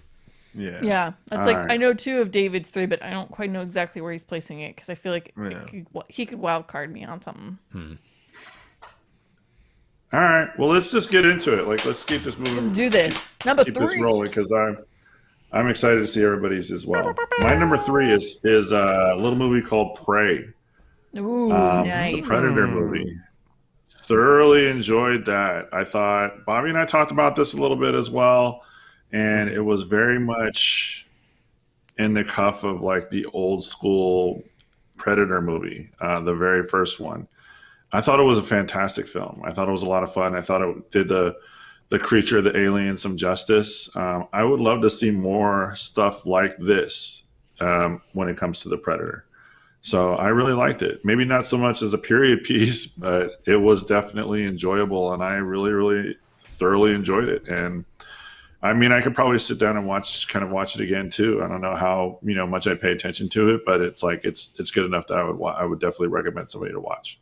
Yeah. Yeah, it's All like right. I know 2 of David's 3, but I don't quite know exactly where he's placing it, because I feel like he could wild card me on something. All right. Well, let's just get into it. Like, let's keep this moving. Let's do this. Number Keep this 3. rolling because I'm excited to see everybody's as well. My number 3 is a little movie called Prey. Ooh, The nice. Predator movie. Thoroughly enjoyed that. I thought Bobby and I talked about this a little bit as well, and it was very much in the cuff of like the old school Predator movie, the very first one. I thought it was a fantastic film. I thought it was a lot of fun. I thought it did the creature, the alien, some justice. I would love to see more stuff like this when it comes to the Predator. So I really liked it. Maybe not so much as a period piece, but it was definitely enjoyable, and I really, really thoroughly enjoyed it. And I mean, I could probably sit down and watch it again too. I don't know how much I pay attention to it, but it's like it's good enough that I would definitely recommend somebody to watch.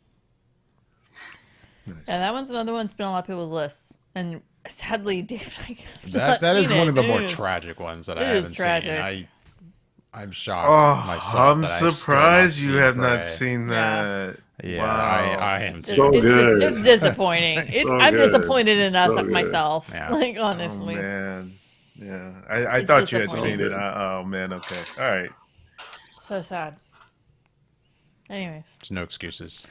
Yeah, that one's another one that's been on a lot of people's lists, and sadly, David, I have not that is seen one it. of the It more is- tragic ones that I it is haven't tragic. seen. I'm shocked Oh, myself. I'm that I've still surprised you not have seen not Prey. seen Yeah. that. Yeah, Wow. I am It's, too. So good. it's disappointing. I'm good. disappointed in us, So good. myself. Yeah. Like, Oh honestly. man, yeah. I It's thought you had disappointing. seen it. Oh man, okay, all right. So sad. Anyways. There's no excuses.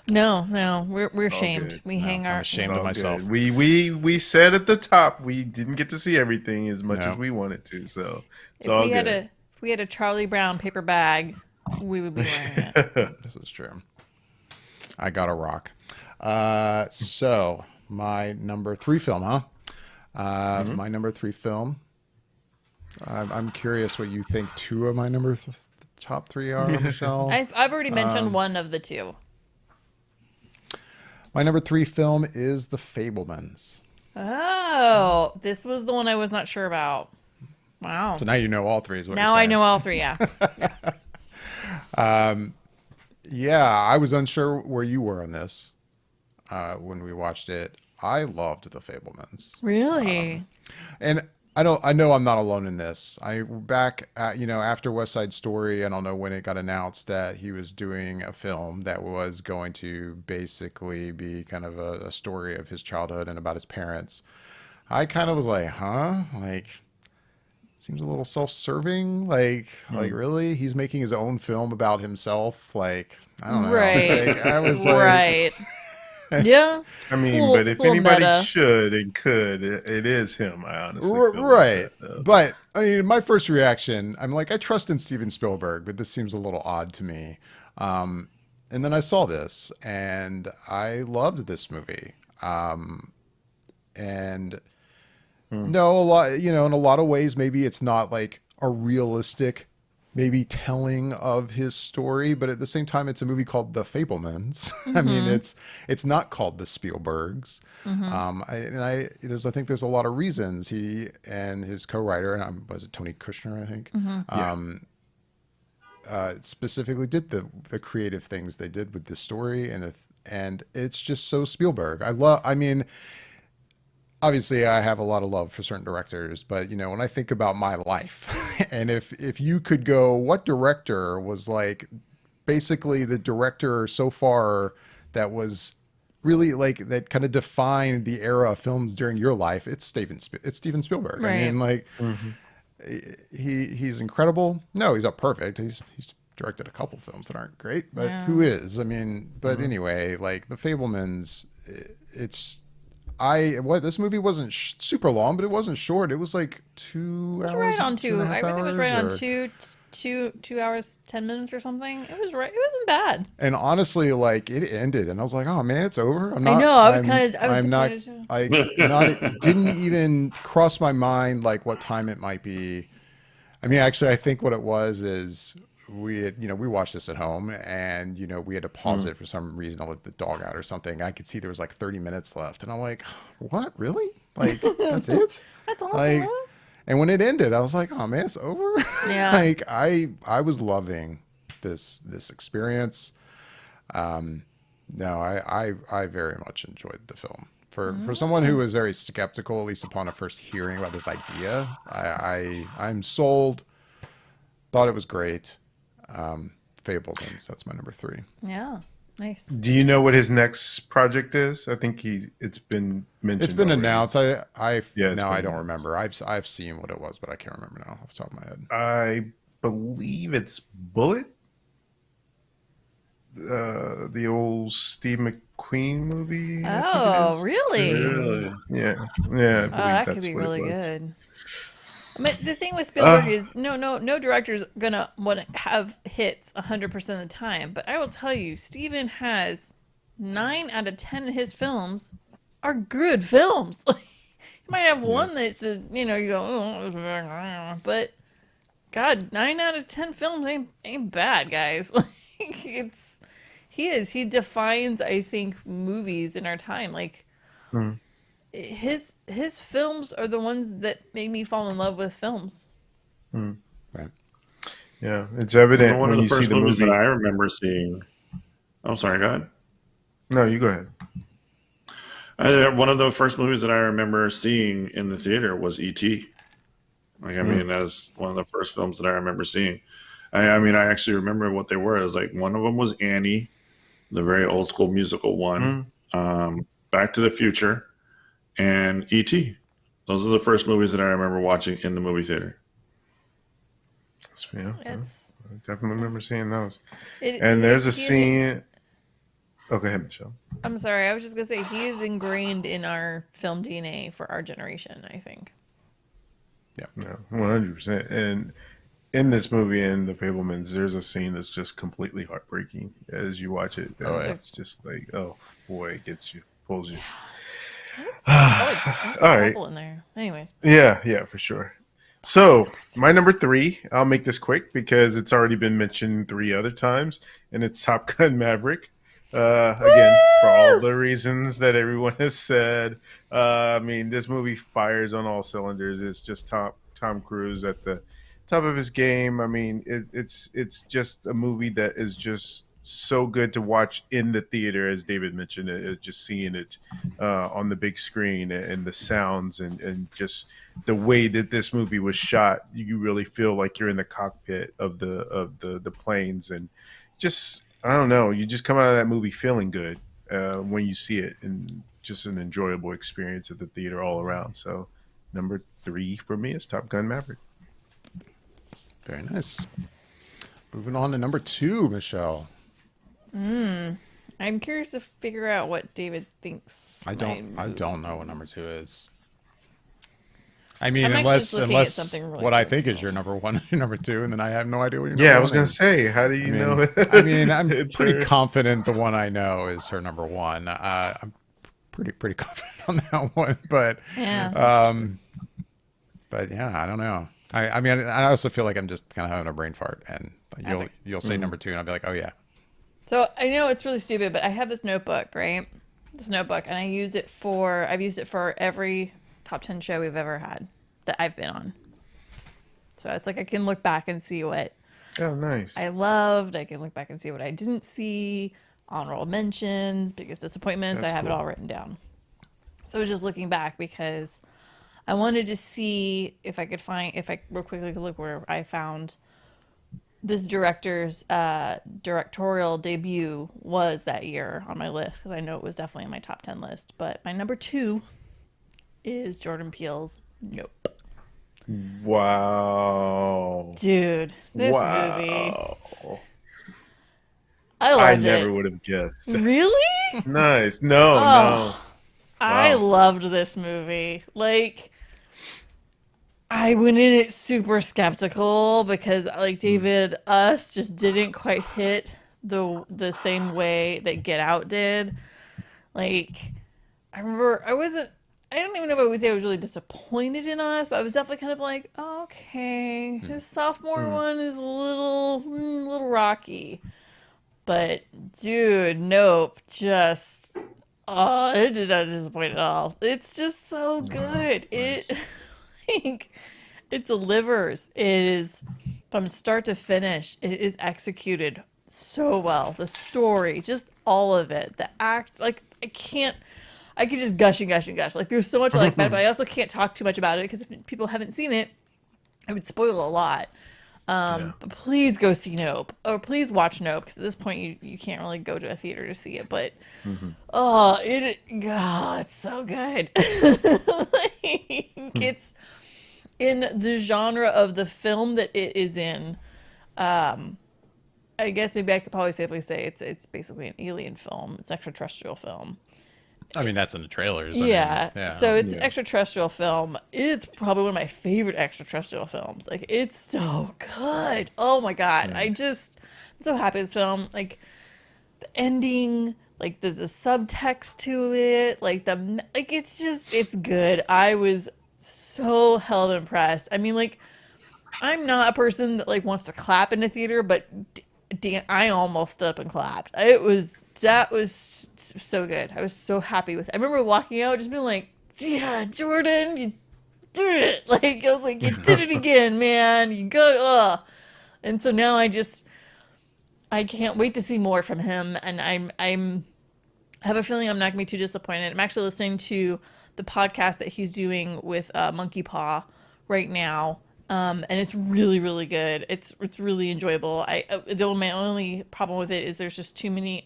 No, we're ashamed. good. We No, hang I'm our ashamed All of myself. good. We said at the top we didn't get to see everything as much No. as we wanted to, so it's If all we good. if we had a Charlie Brown paper bag, we would be wearing it. This is true. I got a rock. So my number 3 film, huh? My number 3 film. I'm curious what you think 2 of my top 3 are, Michelle. I've already mentioned one of the 2. My number 3 film is The Fabelmans. Oh, this was the one I was not sure about. Wow. So now you know all 3 is what you're Now I saying. know all 3, yeah. Yeah, I was unsure where you were on this when we watched it. I loved The Fabelmans. Really? And I know I'm not alone in this. Back at, after West Side Story, I don't know when it got announced that he was doing a film that was going to basically be kind of a story of his childhood and about his parents. I kind of was like, huh? Like, seems a little self-serving. Like really? He's making his own film about himself? Like, I don't know. Right. Like, I was like, Right. Yeah. I mean, little- but it's if a little anybody meta. should and could, it is him. I honestly feel like right. that, though. But I mean, my first reaction, I'm like, I trust in Steven Spielberg, but this seems a little odd to me. And then I saw this, and I loved this movie. And no, a lot, in a lot of ways, maybe it's not like a realistic, maybe telling of his story, but at the same time, it's a movie called The Fabelmans. I mean, it's not called The Spielbergs. I think there's a lot of reasons he and his co-writer, and was it Tony Kushner, I think, specifically did the creative things they did with this story, and it's just so Spielberg. I mean, obviously I have a lot of love for certain directors, but when I think about my life and if you could go, what director was like basically the director so far that was really like that kind of defined the era of films during your life, it's Steven Spielberg. Right. I mean, like he's incredible. No, he's not perfect. He's directed a couple films that aren't great, but who is? I mean, but anyway, like The Fabelmans, this movie wasn't super long, but it wasn't short. It was like 2 hours. It was right on 2. 2.5 I think it was right on hours, or- 2 hours, 10 minutes or something. It was right. It wasn't bad. And honestly, like it ended, and I was like, "Oh man, it's over." I'm I not, know, I was I'm not. disappointed too. It didn't even cross my mind like what time it might be. I mean, actually, I think what it was is we watched this at home, and we had to pause it for some reason to let the dog out or something. I could see there was like 30 minutes left, and I'm like, "What? Really? Like that's it?" That's awesome. Like, huh? and when it ended, I was like, "Oh man, it's over." Yeah. Like I was loving this experience. No, I very much enjoyed the film. For someone who was very skeptical, at least upon a first hearing about this idea, I'm sold. Thought it was great. Fabelmans, that's my number 3. Yeah. Nice. Do you know what his next project is? I think it's been mentioned. It's been already. announced. it's I been don't remember. I've seen what it was, but I can't remember now off the top of my head. I believe it's Bullet. The old Steve McQueen movie. I think it Oh, is. really? Really? Yeah. I believe Oh, that could that's be what it really was. good. I mean, the thing with Spielberg is no director's gonna want to have hits 100% of the time. But I will tell you, Steven has 9 out of 10 of his films are good films. You might have one that's you go, oh, this is-" but God, 9 out of 10 films ain't bad, guys. Like he defines, I think, movies in our time. Like his films are the ones that made me fall in love with films. Right. Yeah, it's evident One when of you the see first the movies movie. that I remember seeing. I'm sorry, go ahead. No, you go ahead. One of the first movies that I remember seeing in the theater was E.T. Like, I mean, that's one of the first films that I remember seeing. I mean, I actually remember what they were. It was like one of them was Annie, the very old school musical one, Back to the Future, and E.T. Those are the first movies that I remember watching in the movie theater. Yeah, It's I definitely remember seeing those. It, And there's a he is- scene. Oh, go ahead, Michelle. I'm sorry, I was just gonna say he is ingrained in our film DNA for our generation, I think. No, 100%. And in this movie, in The Fablemans, there's a scene that's just completely heartbreaking as you watch it. Oh, yeah. It's just like, oh boy, it gets you, pulls you. There's a All right. couple in there. Anyways, Yeah, for sure. So my number 3, I'll make this quick because it's already been mentioned 3 other times, and it's Top Gun Maverick. Again, for all the reasons that everyone has said. I mean, this movie fires on all cylinders. It's just Tom Cruise at the top of his game. I mean, it's just a movie that is just so good to watch in the theater, as David mentioned. Just seeing it on the big screen and the sounds and just the way that this movie was shot, you really feel like you're in the cockpit of the planes, and just I don't know, you just come out of that movie feeling good when you see it, and just an enjoyable experience at the theater all around. So number 3 for me is Top Gun Maverick. Very nice. Moving on to number 2, Michelle. I'm curious to figure out what David thinks. I don't know what number 2 is. I mean, I'm actually unless looking at something really what I quick. think is your number 1 and your number 2, and then I have no idea what your number Yeah, I 1 was gonna is. say, how do you know? I mean, I'm It's pretty her. confident the one I know is her number 1. I'm pretty confident on that one, but Yeah. but yeah, I don't know. I mean, I also feel like I'm just kind of having a brain fart, and you'll say number 2, and I'll be like, oh yeah. So I know it's really stupid, but I have this notebook, right? This notebook, and I've used it for every top 10 show we've ever had that I've been on. So it's like I can look back and see what Oh, nice. I loved. I can look back and see what I didn't see, honorable mentions, biggest disappointments. That's I have it cool. all written down. So I was just looking back because I wanted to see if I real quickly could look where I found this director's directorial debut was that year on my list, because I know it was definitely in my top 10 list. But my number 2 is Jordan Peele's Nope. Wow. Dude, this movie. Wow. I loved I it. never would have guessed. Really? Nice. No, no. I Wow. loved this movie. Like, I went in it super skeptical because, like David, Us just didn't quite hit the same way that Get Out did. Like, I remember I don't even know if I would say I was really disappointed in Us, but I was definitely kind of like, oh, okay, his sophomore one is a little rocky. But dude, Nope, just it did not disappoint at all. It's just so good. It like it delivers. It is from start to finish. It is executed so well. The story, just all of it. The act, like I could just gush and gush and gush. Like there's so much I like about it, but I also can't talk too much about it because if people haven't seen it, it would spoil a lot. But please go see Nope, or please watch Nope, because at this point you can't really go to a theater to see it. But it's so good. Like, it's in the genre of the film that it is in. I guess maybe I could probably safely say it's basically an alien film. It's an extraterrestrial film. I mean, that's in the trailers. I mean, Yeah. So it's an Yeah. extraterrestrial film. It's probably one of my favorite extraterrestrial films. Like, it's so good. Oh my God. I'm so happy with this film. Like, the ending, like the subtext to it, like it's good. I was so hell of impressed. I mean, like, I'm not a person that like wants to clap in a theater, but damn, I almost stood up and clapped. That was so good. I was so happy with it. I remember walking out just being like, yeah, Jordan, you did it. Like, I was like, you did it again, man. You go, And so now I can't wait to see more from him. And I have a feeling I'm not gonna be too disappointed. I'm actually listening to the podcast that he's doing with Monkey Paw right now. And it's really, really good. It's really enjoyable. My only problem with it is there's just too many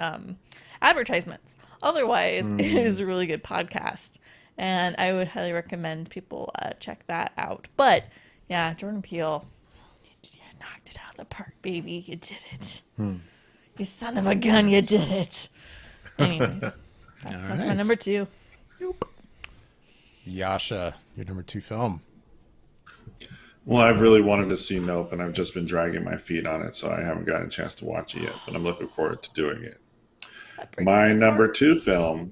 advertisements. Otherwise, it is a really good podcast, and I would highly recommend people check that out. But yeah, Jordan Peele, knocked it out of the park, baby. You did it. You son of a gun, you did it. Anyways, that's my number 2. Yasha, your number 2 film. Well, I've really wanted to see Nope, and I've just been dragging my feet on it, so I haven't gotten a chance to watch it yet. But I'm looking forward to doing it. My number 2 film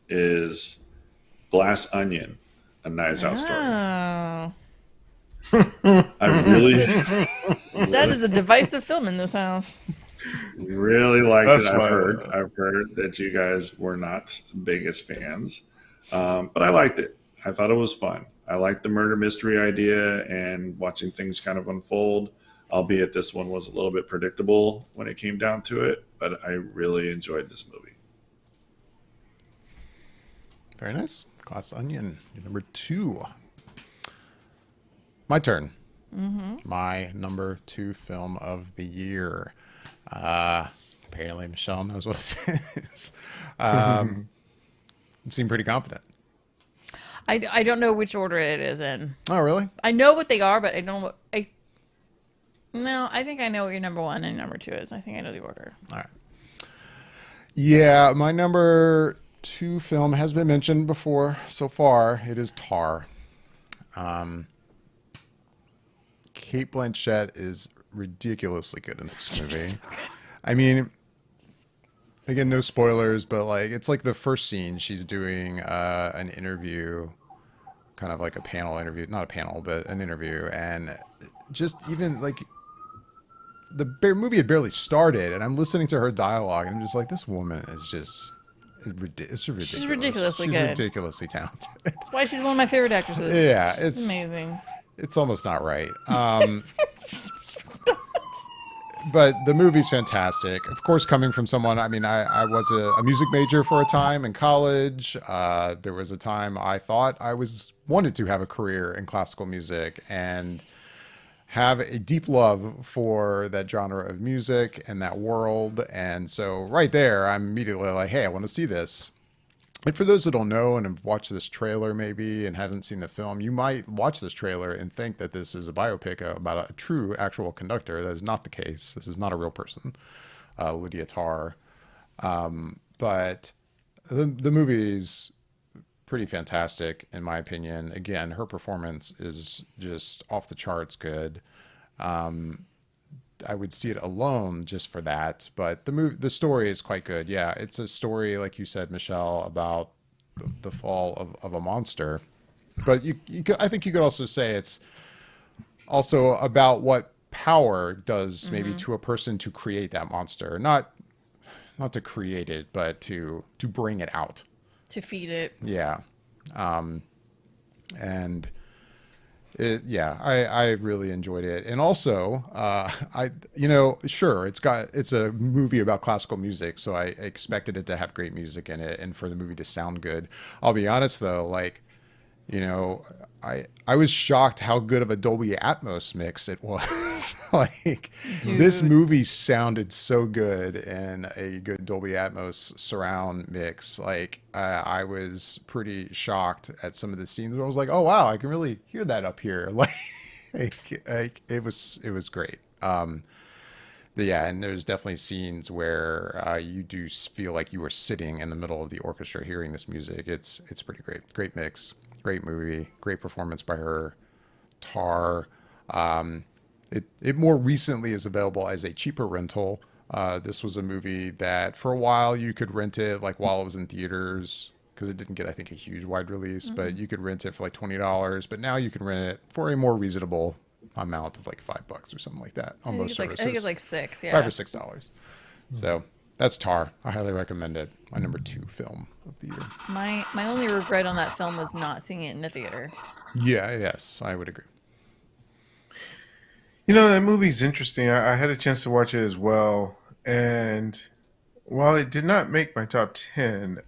is Glass Onion, A Knives Out Story. Oh. I really, That is a divisive film in this house. really liked That's it. why- I've heard that you guys were not the biggest fans, but I liked it. I thought it was fun. I liked the murder mystery idea and watching things kind of unfold, albeit this one was a little bit predictable when it came down to it, but I really enjoyed this movie. Very nice. Glass Onion, your number 2. My turn. My number 2 film of the year. Apparently Michelle knows what it is. You seem pretty confident. I don't know which order it is in. Oh, really? I know what they are, but I don't know. No, I think I know what your number 1 and number 2 is. I think I know the order. All right. Yeah, my number 2 film has been mentioned before so far. It is Tar. Kate Blanchett is ridiculously good in this movie. I mean, again, no spoilers, but like it's like the first scene she's doing an interview, kind of like a panel interview, not a panel, but an interview, and just even like movie had barely started, and I'm listening to her dialogue, and I'm just like, this woman is just it's ridiculous. She's ridiculously She's good. ridiculously talented. That's why she's one of my favorite actresses. Yeah, it's amazing. It's almost not right. But the movie's fantastic. Of course, coming from someone, I mean, I was a music major for a time in college. There was a time I thought wanted to have a career in classical music and have a deep love for that genre of music and that world. And so right there, I'm immediately like, hey, I want to see this. And for those that don't know and have watched this trailer maybe and haven't seen the film, you might watch this trailer and think that this is a biopic about a true actual conductor. That is not the case. This is not a real person, Lydia Tarr. But the movie is pretty fantastic in my opinion. Again, her performance is just off the charts good. I would see it alone just for that, but the story is quite good. Yeah, it's a story, like you said, Michelle, about the fall of a monster. But I think you could also say it's also about what power does maybe to a person to create that monster, not to create it, but to bring it out, To feed it. yeah. And I really enjoyed it. And also, sure, it's a movie about classical music, so I expected it to have great music in it and for the movie to sound good. I'll be honest though, like, I was shocked how good of a Dolby Atmos mix it was. Like, this Dude. movie sounded so good in a good Dolby Atmos surround mix. Like, I was pretty shocked at some of the scenes where I was like, oh wow, I can really hear that up here. Like it was great. Yeah, and there's definitely scenes where you do feel like you are sitting in the middle of the orchestra hearing this music. It's pretty great. Great mix. Great movie. Great performance by her. Tar. It more recently is available as a cheaper rental. This was a movie that for a while you could rent it like while it was in theaters because it didn't get, I think, a huge wide release, but you could rent it for like $20. But now you can rent it for a more reasonable amount of like $5 or something like that on most services. I think it's like $6. Yeah. $5 or $6. So that's Tar. I highly recommend it. My number 2 film of the year. My only regret on that film was not seeing it in the theater. Yeah, yes, I would agree. That movie's interesting. I had a chance to watch it as well. And while it did not make my top 10,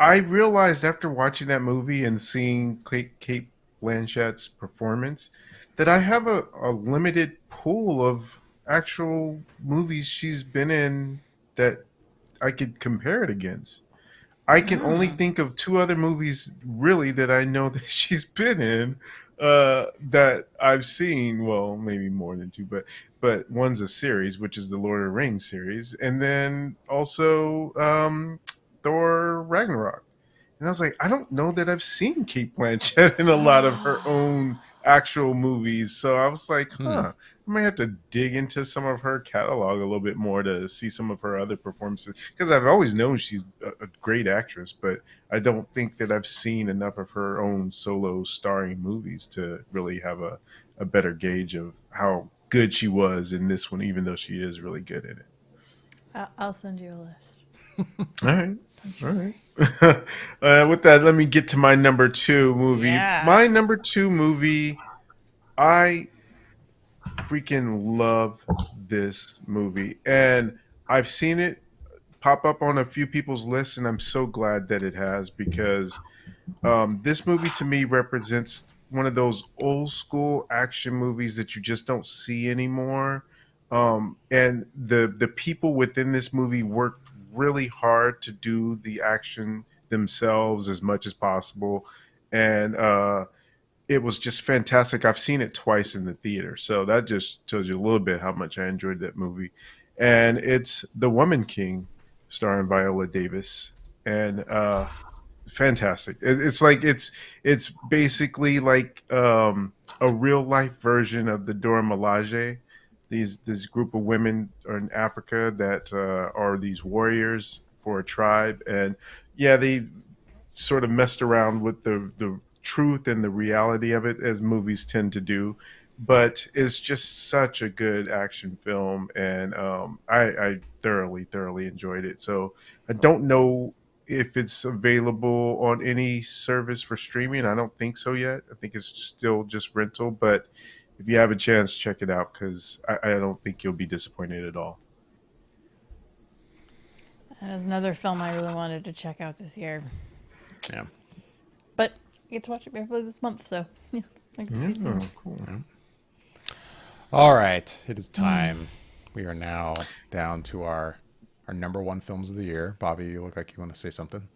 I realized after watching that movie and seeing Kate Blanchett's performance that I have a limited pool of actual movies she's been in that I could compare it against. I can only think of 2 other movies really that I know that she's been in. that I've seen. Well, maybe more than two, but one's a series, which is the Lord of the Rings series, and then also Thor Ragnarok. And I was like, I don't know that I've seen Kate Blanchett in a lot of her own actual movies. So I was like, I might have to dig into some of her catalog a little bit more to see some of her other performances. Because I've always known she's a great actress, but I don't think that I've seen enough of her own solo starring movies to really have a better gauge of how good she was in this one, even though she is really good in it. I'll send you a list. All right. All right. With that, let me get to my number 2 movie. Yes. My number 2 movie, I freaking love this movie. And I've seen it pop up on a few people's lists, and I'm so glad that it has, because this movie to me represents one of those old school action movies that you just don't see anymore. And the people within this movie worked really hard to do the action themselves as much as possible, and it was just fantastic. I've seen it twice in the theater, so that just tells you a little bit how much I enjoyed that movie. And it's The Woman King, starring Viola Davis, and fantastic. It's like it's basically like a real life version of the Dora Milaje. This group of women are in Africa that are these warriors for a tribe, and yeah, they sort of messed around with the truth and the reality of it, as movies tend to do. But it's just such a good action film, and I thoroughly enjoyed it. So I don't know if it's available on any service for streaming. I don't think so yet. I think it's still just rental, but if you have a chance, check it out, because I don't think you'll be disappointed at all. That was another film I really wanted to check out this year. Yeah. But I get to watch it briefly this month, so yeah. Cool. Yeah. All right. It is time. We are now down to our number 1 films of the year. Bobby, you look like you want to say something.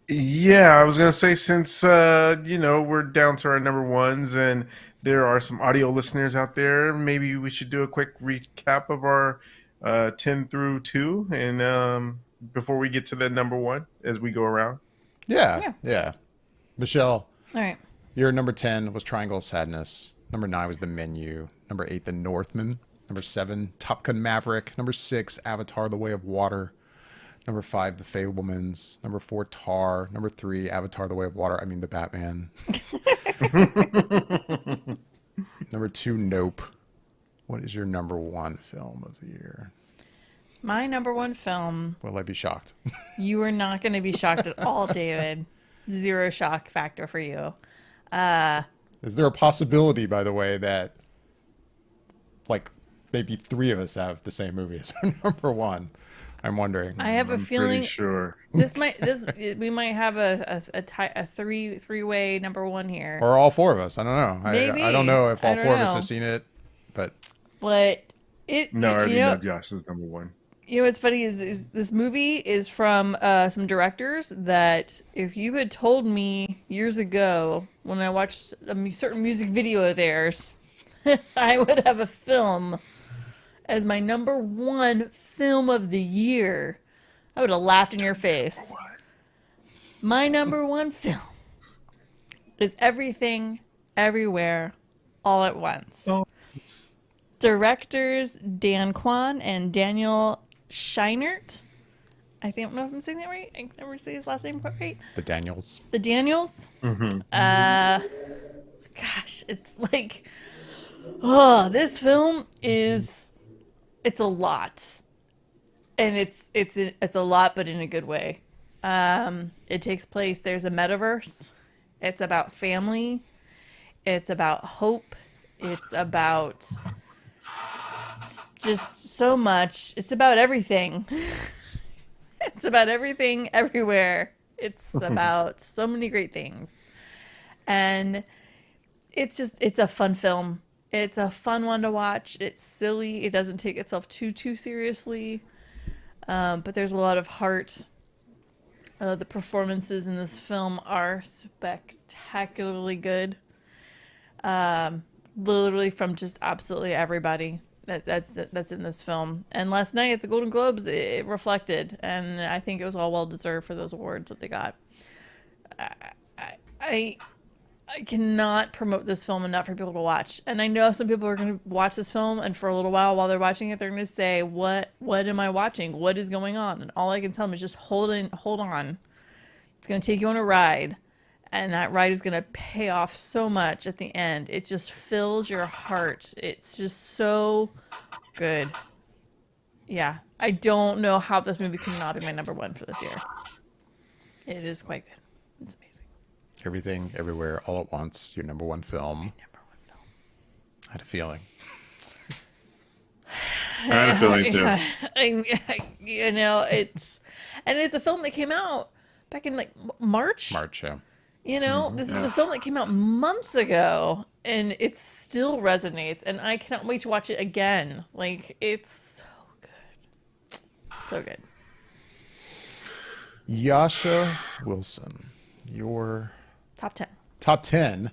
Yeah, I was gonna say, since we're down to our number ones, and there are some audio listeners out there, maybe we should do a quick recap of our 10 through 2, and before we get to the number 1 as we go around. Yeah. Michelle, All right. your number 10 was Triangle of Sadness. Number 9 was The Menu. Number 8, The Northman. Number 7, Top Gun Maverick. Number 6, Avatar: The Way of Water. Number 5, The Fabelmans. Number 4, Tar. Number 3, Avatar: The Way of Water. I mean, The Batman. Number 2, Nope. What is your number 1 film of the year? My number 1 film. Will I be shocked? You are not going to be shocked at all, David. 0 shock factor for you. Is there a possibility, by the way, that like maybe 3 of us have the same movie as our number 1? I'm wondering. I have a feeling Pretty sure. we might have a three-way number 1 here. Or all 4 of us. I don't know. Maybe. I don't know if all I don't 4 of us know. have seen it, but No, I already know Josh's number 1. You know what's funny is this movie is from some directors that if you had told me years ago when I watched a certain music video of theirs, I would have a film as my number 1 film of the year, I would have laughed in your face. My number 1 film is Everything, Everywhere, All at Once. Oh. Directors Dan Kwan and Daniel Scheinert. I don't know if I'm saying that right. I can never say his last name quite right. The Daniels. The Daniels. Mm-hmm. Gosh, it's like, this film it's a lot, and it's a lot, but in a good way. It takes place. There's a metaverse. It's about family. It's about hope. It's about just so much. It's about everything. It's about everything everywhere. It's about so many great things. And it's a fun film. It's a fun one to watch. It's silly. It doesn't take itself too seriously. But there's a lot of heart. The performances in this film are spectacularly good. Literally from just absolutely everybody that's in this film. And last night at the Golden Globes, it reflected, and I think it was all well deserved for those awards that they got. I I cannot promote this film enough for people to watch. And I know some people are going to watch this film, and for a little while they're watching it, they're going to say, "What am I watching? What is going on?" And all I can tell them is just hold on. It's going to take you on a ride, and that ride is going to pay off so much at the end. It just fills your heart. It's just so good. Yeah, I don't know how this movie cannot be my number one for this year. It is quite good. It's amazing. Everything, Everywhere, All at Once, your number one film. Number one film. I had a feeling. I had a feeling too. You know, it's a film that came out back in like March. March, yeah. You know, this is a film that came out months ago, and it still resonates, and I cannot wait to watch it again. Like, it's so good. So good. Yasha Wilson, your Top 10. top 10.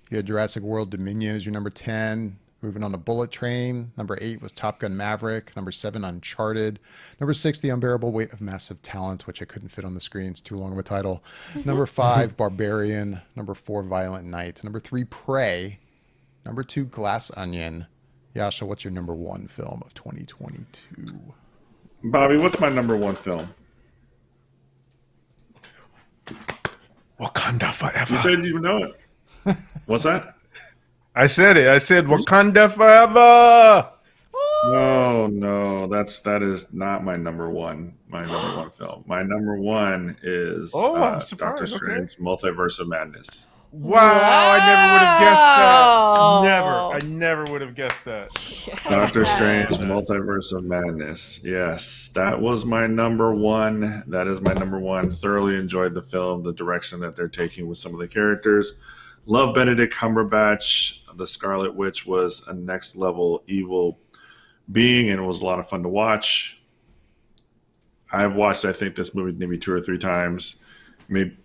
You had Jurassic World Dominion as your number 10. Moving on to Bullet Train. Number 8 was Top Gun Maverick. Number 7, Uncharted. Number 6, The Unbearable Weight of Massive Talent, which I couldn't fit on the screen. It's too long of a title. Number 5, Barbarian. Number 4, Violent Night. Number 3, Prey. Number 2, Glass Onion. Yasha, what's your number 1 film of 2022? Bobby, what's my number 1 film? Wakanda forever. You said you know it. What's that? I said it. I said Wakanda forever. No, that is not my number 1. My number 1 film. My number 1 is I'm surprised. Doctor Strange: Multiverse of Madness. Wow, I never would have guessed that. Doctor Strange: Multiverse of Madness. Yes, that was my number 1. That is my number 1. Thoroughly enjoyed the film, the direction that they're taking with some of the characters. Love Benedict Cumberbatch. The Scarlet Witch was a next level evil being, and it was a lot of fun to watch. I've watched, I think, this movie maybe 2 or 3 times, maybe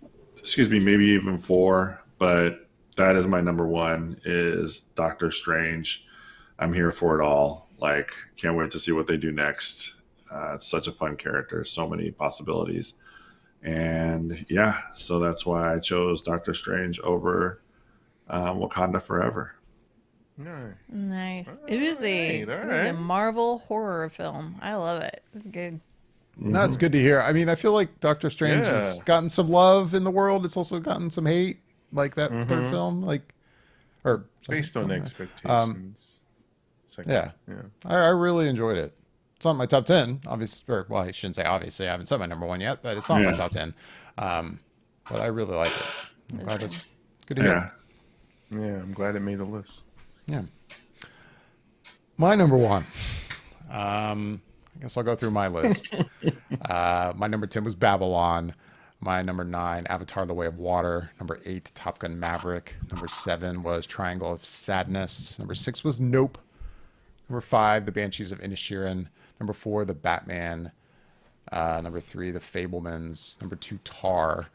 even 4. But that is my number 1. Is Doctor Strange. I'm here for it all. Like, can't wait to see what they do next. It's such a fun character, so many possibilities, and yeah, so that's why I chose Doctor Strange over Wakanda Forever. Nice. It is a Marvel horror film. I love it. It's good. No, it's good to hear. I mean, I feel like Doctor Strange has gotten some love in the world. It's also gotten some hate, like that third film, or based on expectations. Yeah. I really enjoyed it. It's not my top 10, obviously. Well, I shouldn't say obviously. I haven't said my number 1 yet, but it's not my top 10. But I really like it. I'm glad that's good to hear. Yeah, I'm glad it made a list. Yeah. My number 1. I guess I'll go through my list. My number 10 was Babylon. My number 9, Avatar: The Way of Water. Number 8, Top Gun Maverick. Number 7 was Triangle of Sadness. Number 6 was Nope. Number 5, The Banshees of Inisherin. Number 4, The Batman. Number 3, The Fablemans. Number 2, Tar.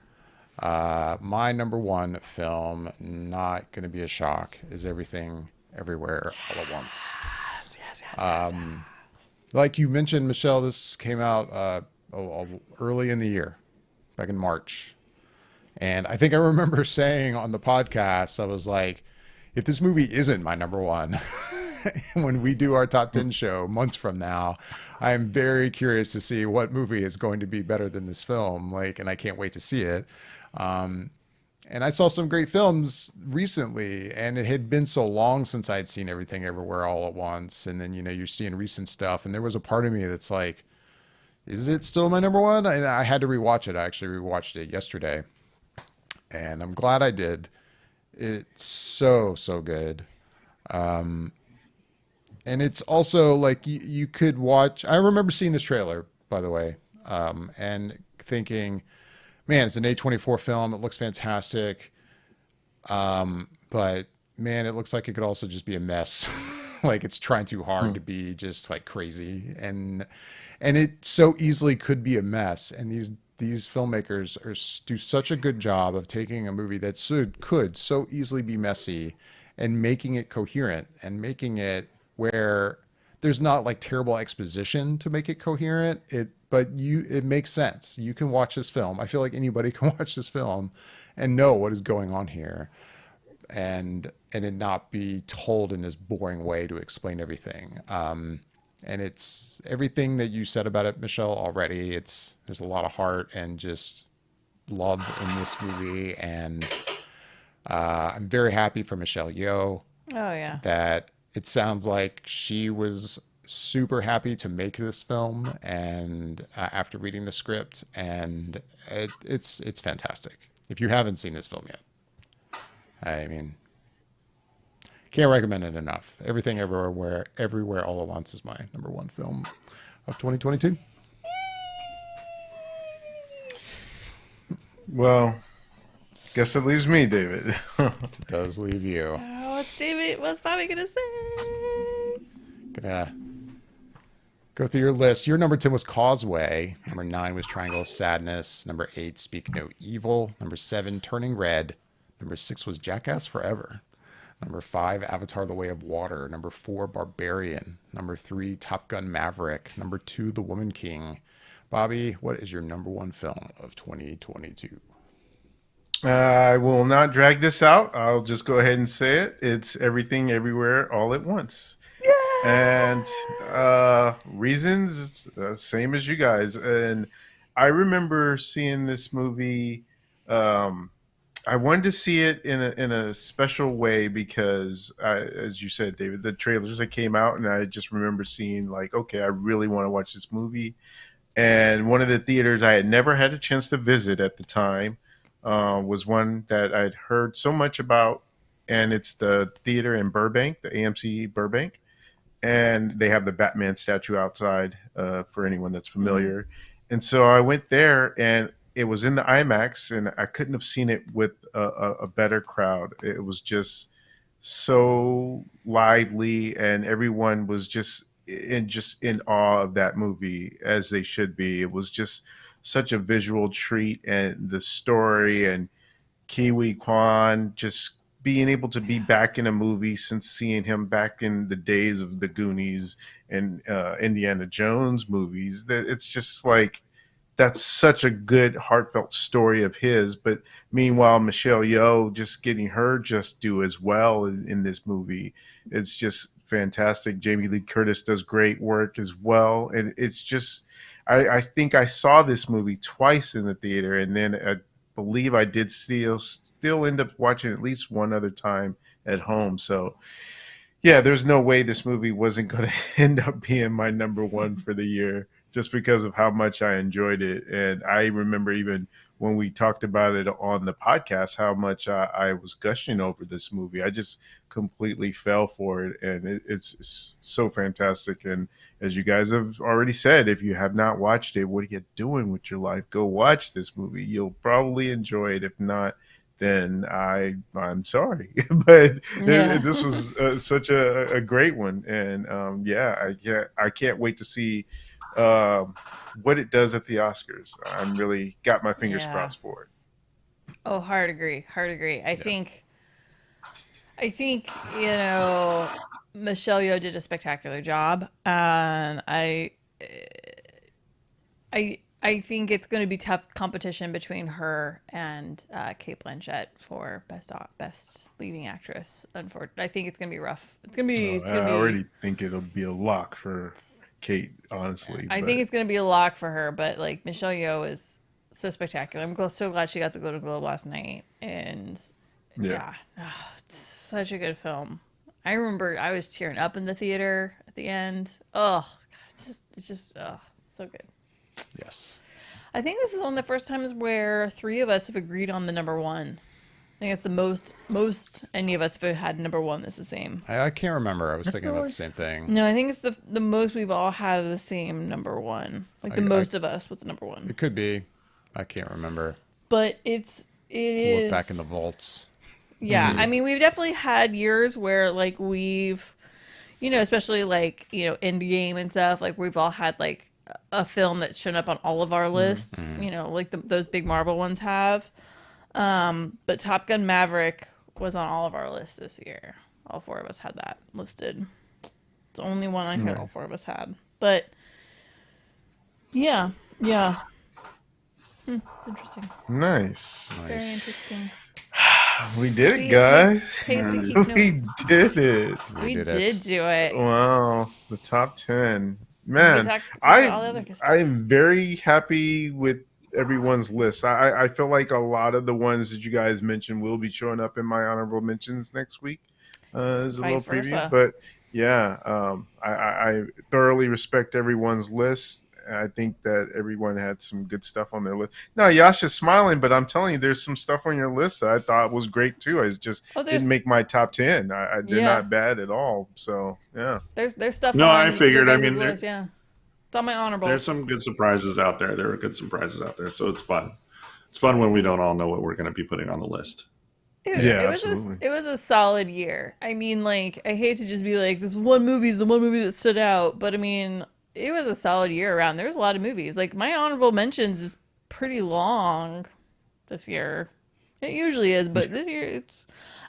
My number 1 film, not going to be a shock, is Everything, Everywhere, All at Once. Yes. Like you mentioned, Michelle, this came out early in the year, back in March. And I think I remember saying on the podcast, I was like, if this movie isn't my number 1, when we do our top 10 show months from now, I am very curious to see what movie is going to be better than this film. And I can't wait to see it. And I saw some great films recently, and it had been so long since I'd seen Everything Everywhere All at Once. And then, you're seeing recent stuff, and there was a part of me that's like, is it still my number 1? And I had to rewatch it. I actually rewatched it yesterday, and I'm glad I did. It's so good. And it's also like you could watch. I remember seeing this trailer, by the way, and thinking, man, it's an A24 film. It looks fantastic. But man, it looks like it could also just be a mess. Like it's trying too hard to be just like crazy. And it so easily could be a mess. And these filmmakers do such a good job of taking a movie that could so easily be messy and making it coherent and making it where there's not like terrible exposition to make it coherent. It makes sense. You can watch this film. I feel like anybody can watch this film and know what is going on here, and it not be told in this boring way to explain everything. And it's everything that you said about it, Michelle, already. There's a lot of heart and just love in this movie, and I'm very happy for Michelle Yeoh Oh yeah. that it sounds like she was super happy to make this film, and after reading the script, and it's fantastic. If you haven't seen this film yet, I mean, can't recommend it enough. Everything Everywhere All at Once is my number one film of 2022. Well, guess it leaves me, David. It does leave you. Oh, what's Bobby gonna say? Gonna go through your list. Your number 10 was Causeway. Number 9 was Triangle of Sadness. Number 8, Speak No Evil. Number 7, Turning Red. Number 6 was Jackass Forever. Number 5, Avatar: The Way of Water. Number 4, Barbarian. Number 3, Top Gun: Maverick. Number 2, The Woman King. Bobby, what is your number one film of 2022? I will not drag this out. I'll just go ahead and say it. It's Everything Everywhere All at Once. And reasons, same as you guys. And I remember seeing this movie. I wanted to see it in a special way because, as you said, David, the trailers that came out, and I just remember seeing like, okay, I really want to watch this movie. And one of the theaters I had never had a chance to visit at the time was one that I'd heard so much about, and it's the theater in Burbank, the AMC Burbank, and they have the Batman statue outside for anyone that's familiar. And so I went there, and it was in the IMAX, and I couldn't have seen it with a better crowd. It was just so lively, and everyone was just in awe of that movie, as they should be. It was just such a visual treat, and the story, and Kiwi Kwan just being able to be back in a movie since seeing him back in the days of the Goonies and Indiana Jones movies. It's just like, that's such a good heartfelt story of his. But meanwhile, Michelle Yeoh just getting her just do as well in this movie. It's just fantastic. Jamie Lee Curtis does great work as well. And it's just, I think I saw this movie twice in the theater, and then I believe I did still end up watching at least one other time at home. So yeah, there's no way this movie wasn't going to end up being my number one for the year, just because of how much I enjoyed it. And I remember even when we talked about it on the podcast, how much I was gushing over this movie. I just completely fell for it. And it's so fantastic. And as you guys have already said, if you have not watched it, what are you doing with your life? Go watch this movie. You'll probably enjoy it. If not, then I'm sorry. But this was such a great one. And yeah, I can't wait to see what it does at the Oscars. I'm really got my fingers crossed for it. Oh, hard agree. I think Michelle Yeoh did a spectacular job. I think it's going to be tough competition between her and Cate Blanchett for best leading actress. Unfortunately, I think it's going to be rough. I already think it'll be a lock for Kate, honestly. I think it's going to be a lock for her, but like Michelle Yeoh is so spectacular. I'm so glad she got the Golden Globe last night, and it's such a good film. I remember I was tearing up in the theater at the end. Oh, God, it's just so good. Yes. I think this is one of the first times where 3 of us have agreed on the number one. I think it's the most any of us have had number one that's the same. I can't remember. I was thinking about the same thing. No, I think it's the most we've all had the same number one. Like the most of us with the number one. It could be. I can't remember. But it is. Look back in the vaults. Yeah, I mean, we've definitely had years where like we've, especially like Endgame and stuff. Like we've all had like a film that's shown up on all of our lists. Like those big Marvel ones have. But Top Gun Maverick was on all of our lists this year. all four of us had that listed. It's the only one I think all four of us had. But yeah. It's interesting. Nice. Very interesting. We did it, guys. Hasty keep We notes. did it. We did did do it. Wow. The top 10. We Man, talked about all the other good stuff. I'm very happy with everyone's list. I feel like a lot of the ones that you guys mentioned will be showing up in my honorable mentions next week. As a little Vice versa. preview. But yeah, I thoroughly respect everyone's list. I think that everyone had some good stuff on their list. Now, Yasha's smiling, but I'm telling you, there's some stuff on your list that I thought was great too. I just didn't make my top 10. They're not bad at all. So, yeah. There's stuff. No, on I figured. your I guys' mean, list, yeah. It's on my honorable. There's some good surprises out there. There are good surprises out there, so it's fun. It's fun when we don't all know what we're going to be putting on the list. It was a solid year. I mean, like, I hate to just be like, this one movie is the one movie that stood out, but I mean, it was a solid year around. There's a lot of movies. Like, my honorable mentions is pretty long this year. It usually is, but this year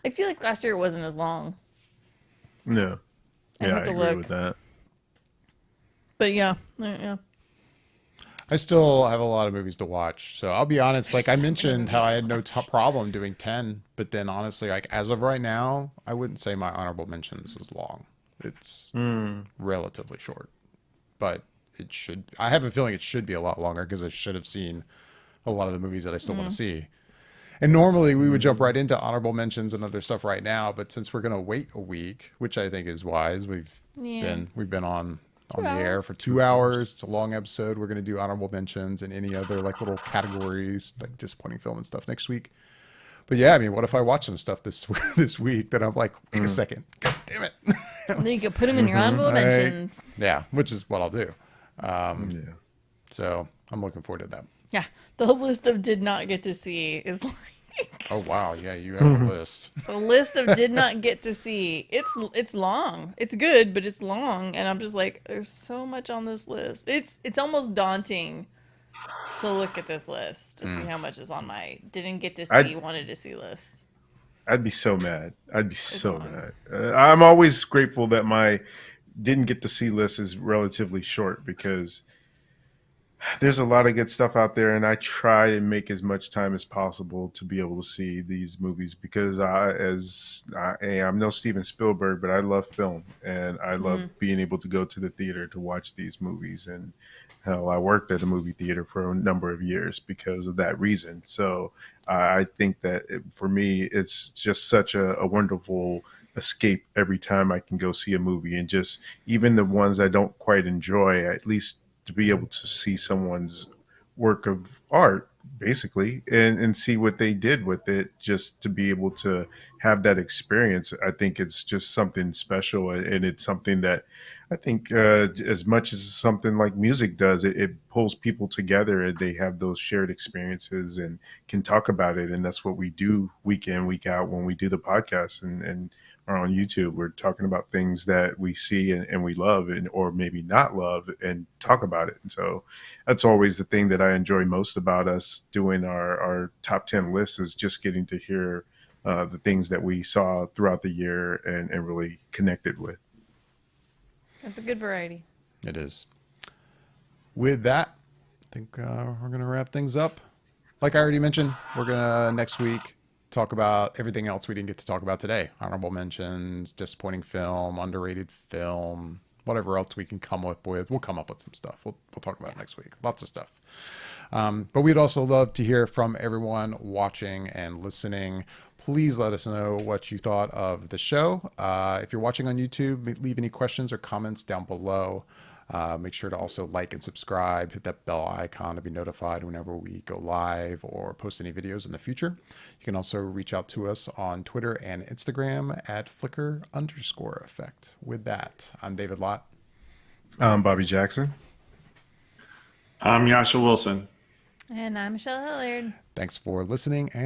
I feel like last year it wasn't as long. No. Yeah, I agree with that. But yeah. I still have a lot of movies to watch. So I'll be honest, like I mentioned how I had no problem doing 10, but then honestly, like as of right now, I wouldn't say my honorable mentions is long. It's relatively short. But I have a feeling it should be a lot longer because I should have seen a lot of the movies that I still want to see. And normally we would jump right into honorable mentions and other stuff right now, but since we're going to wait a week, which I think is wise, we've been on the air for 2 hours. It's a long episode. We're going to do honorable mentions and any other like little categories, like disappointing film and stuff next week. But yeah, I mean, what if I watch some stuff this week that I'm like, wait a second, God damn it. Then you could put them in your honorable mentions. Yeah, which is what I'll do. So I'm looking forward to that. Yeah, the list of did not get to see is like. Oh wow, yeah, you have a list. The list of did not get to see. It's long. It's good, but it's long, and I'm just like, there's so much on this list. It's almost daunting to look at this list to see how much is on my didn't get to see, wanted to see list. I'd be so mad. I'd be so mad. I'm always grateful that my didn't get to see list is relatively short because there's a lot of good stuff out there, and I try to make as much time as possible to be able to see these movies because I'm no Steven Spielberg, but I love film, and I love being able to go to the theater to watch these movies. And hell, I worked at a movie theater for a number of years because of that reason. So I think that for me, it's just such a wonderful escape every time I can go see a movie, and just even the ones I don't quite enjoy, at least to be able to see someone's work of art basically and see what they did with it, just to be able to have that experience. I think it's just something special, and it's something that I think as much as something like music does, it pulls people together, and they have those shared experiences and can talk about it. And that's what we do week in, week out when we do the podcast and are on YouTube. We're talking about things that we see and we love, or maybe not love, and talk about it. And so that's always the thing that I enjoy most about us doing our top 10 lists, is just getting to hear the things that we saw throughout the year and really connected with. That's a good variety. It is. With that, I think we're going to wrap things up. Like I already mentioned, we're going to next week talk about everything else we didn't get to talk about today. Honorable mentions, disappointing film, underrated film, whatever else we can come up with. We'll come up with some stuff. We'll talk about it next week. Lots of stuff. But we'd also love to hear from everyone watching and listening. Please let us know what you thought of the show. If you're watching on YouTube, leave any questions or comments down below. Make sure to also like and subscribe, hit that bell icon to be notified whenever we go live or post any videos in the future. You can also reach out to us on Twitter and Instagram at Flickr_effect. With that, I'm David Lott. I'm Bobby Jackson. I'm Yasha Wilson. And I'm Michelle Hilliard. Thanks for listening, and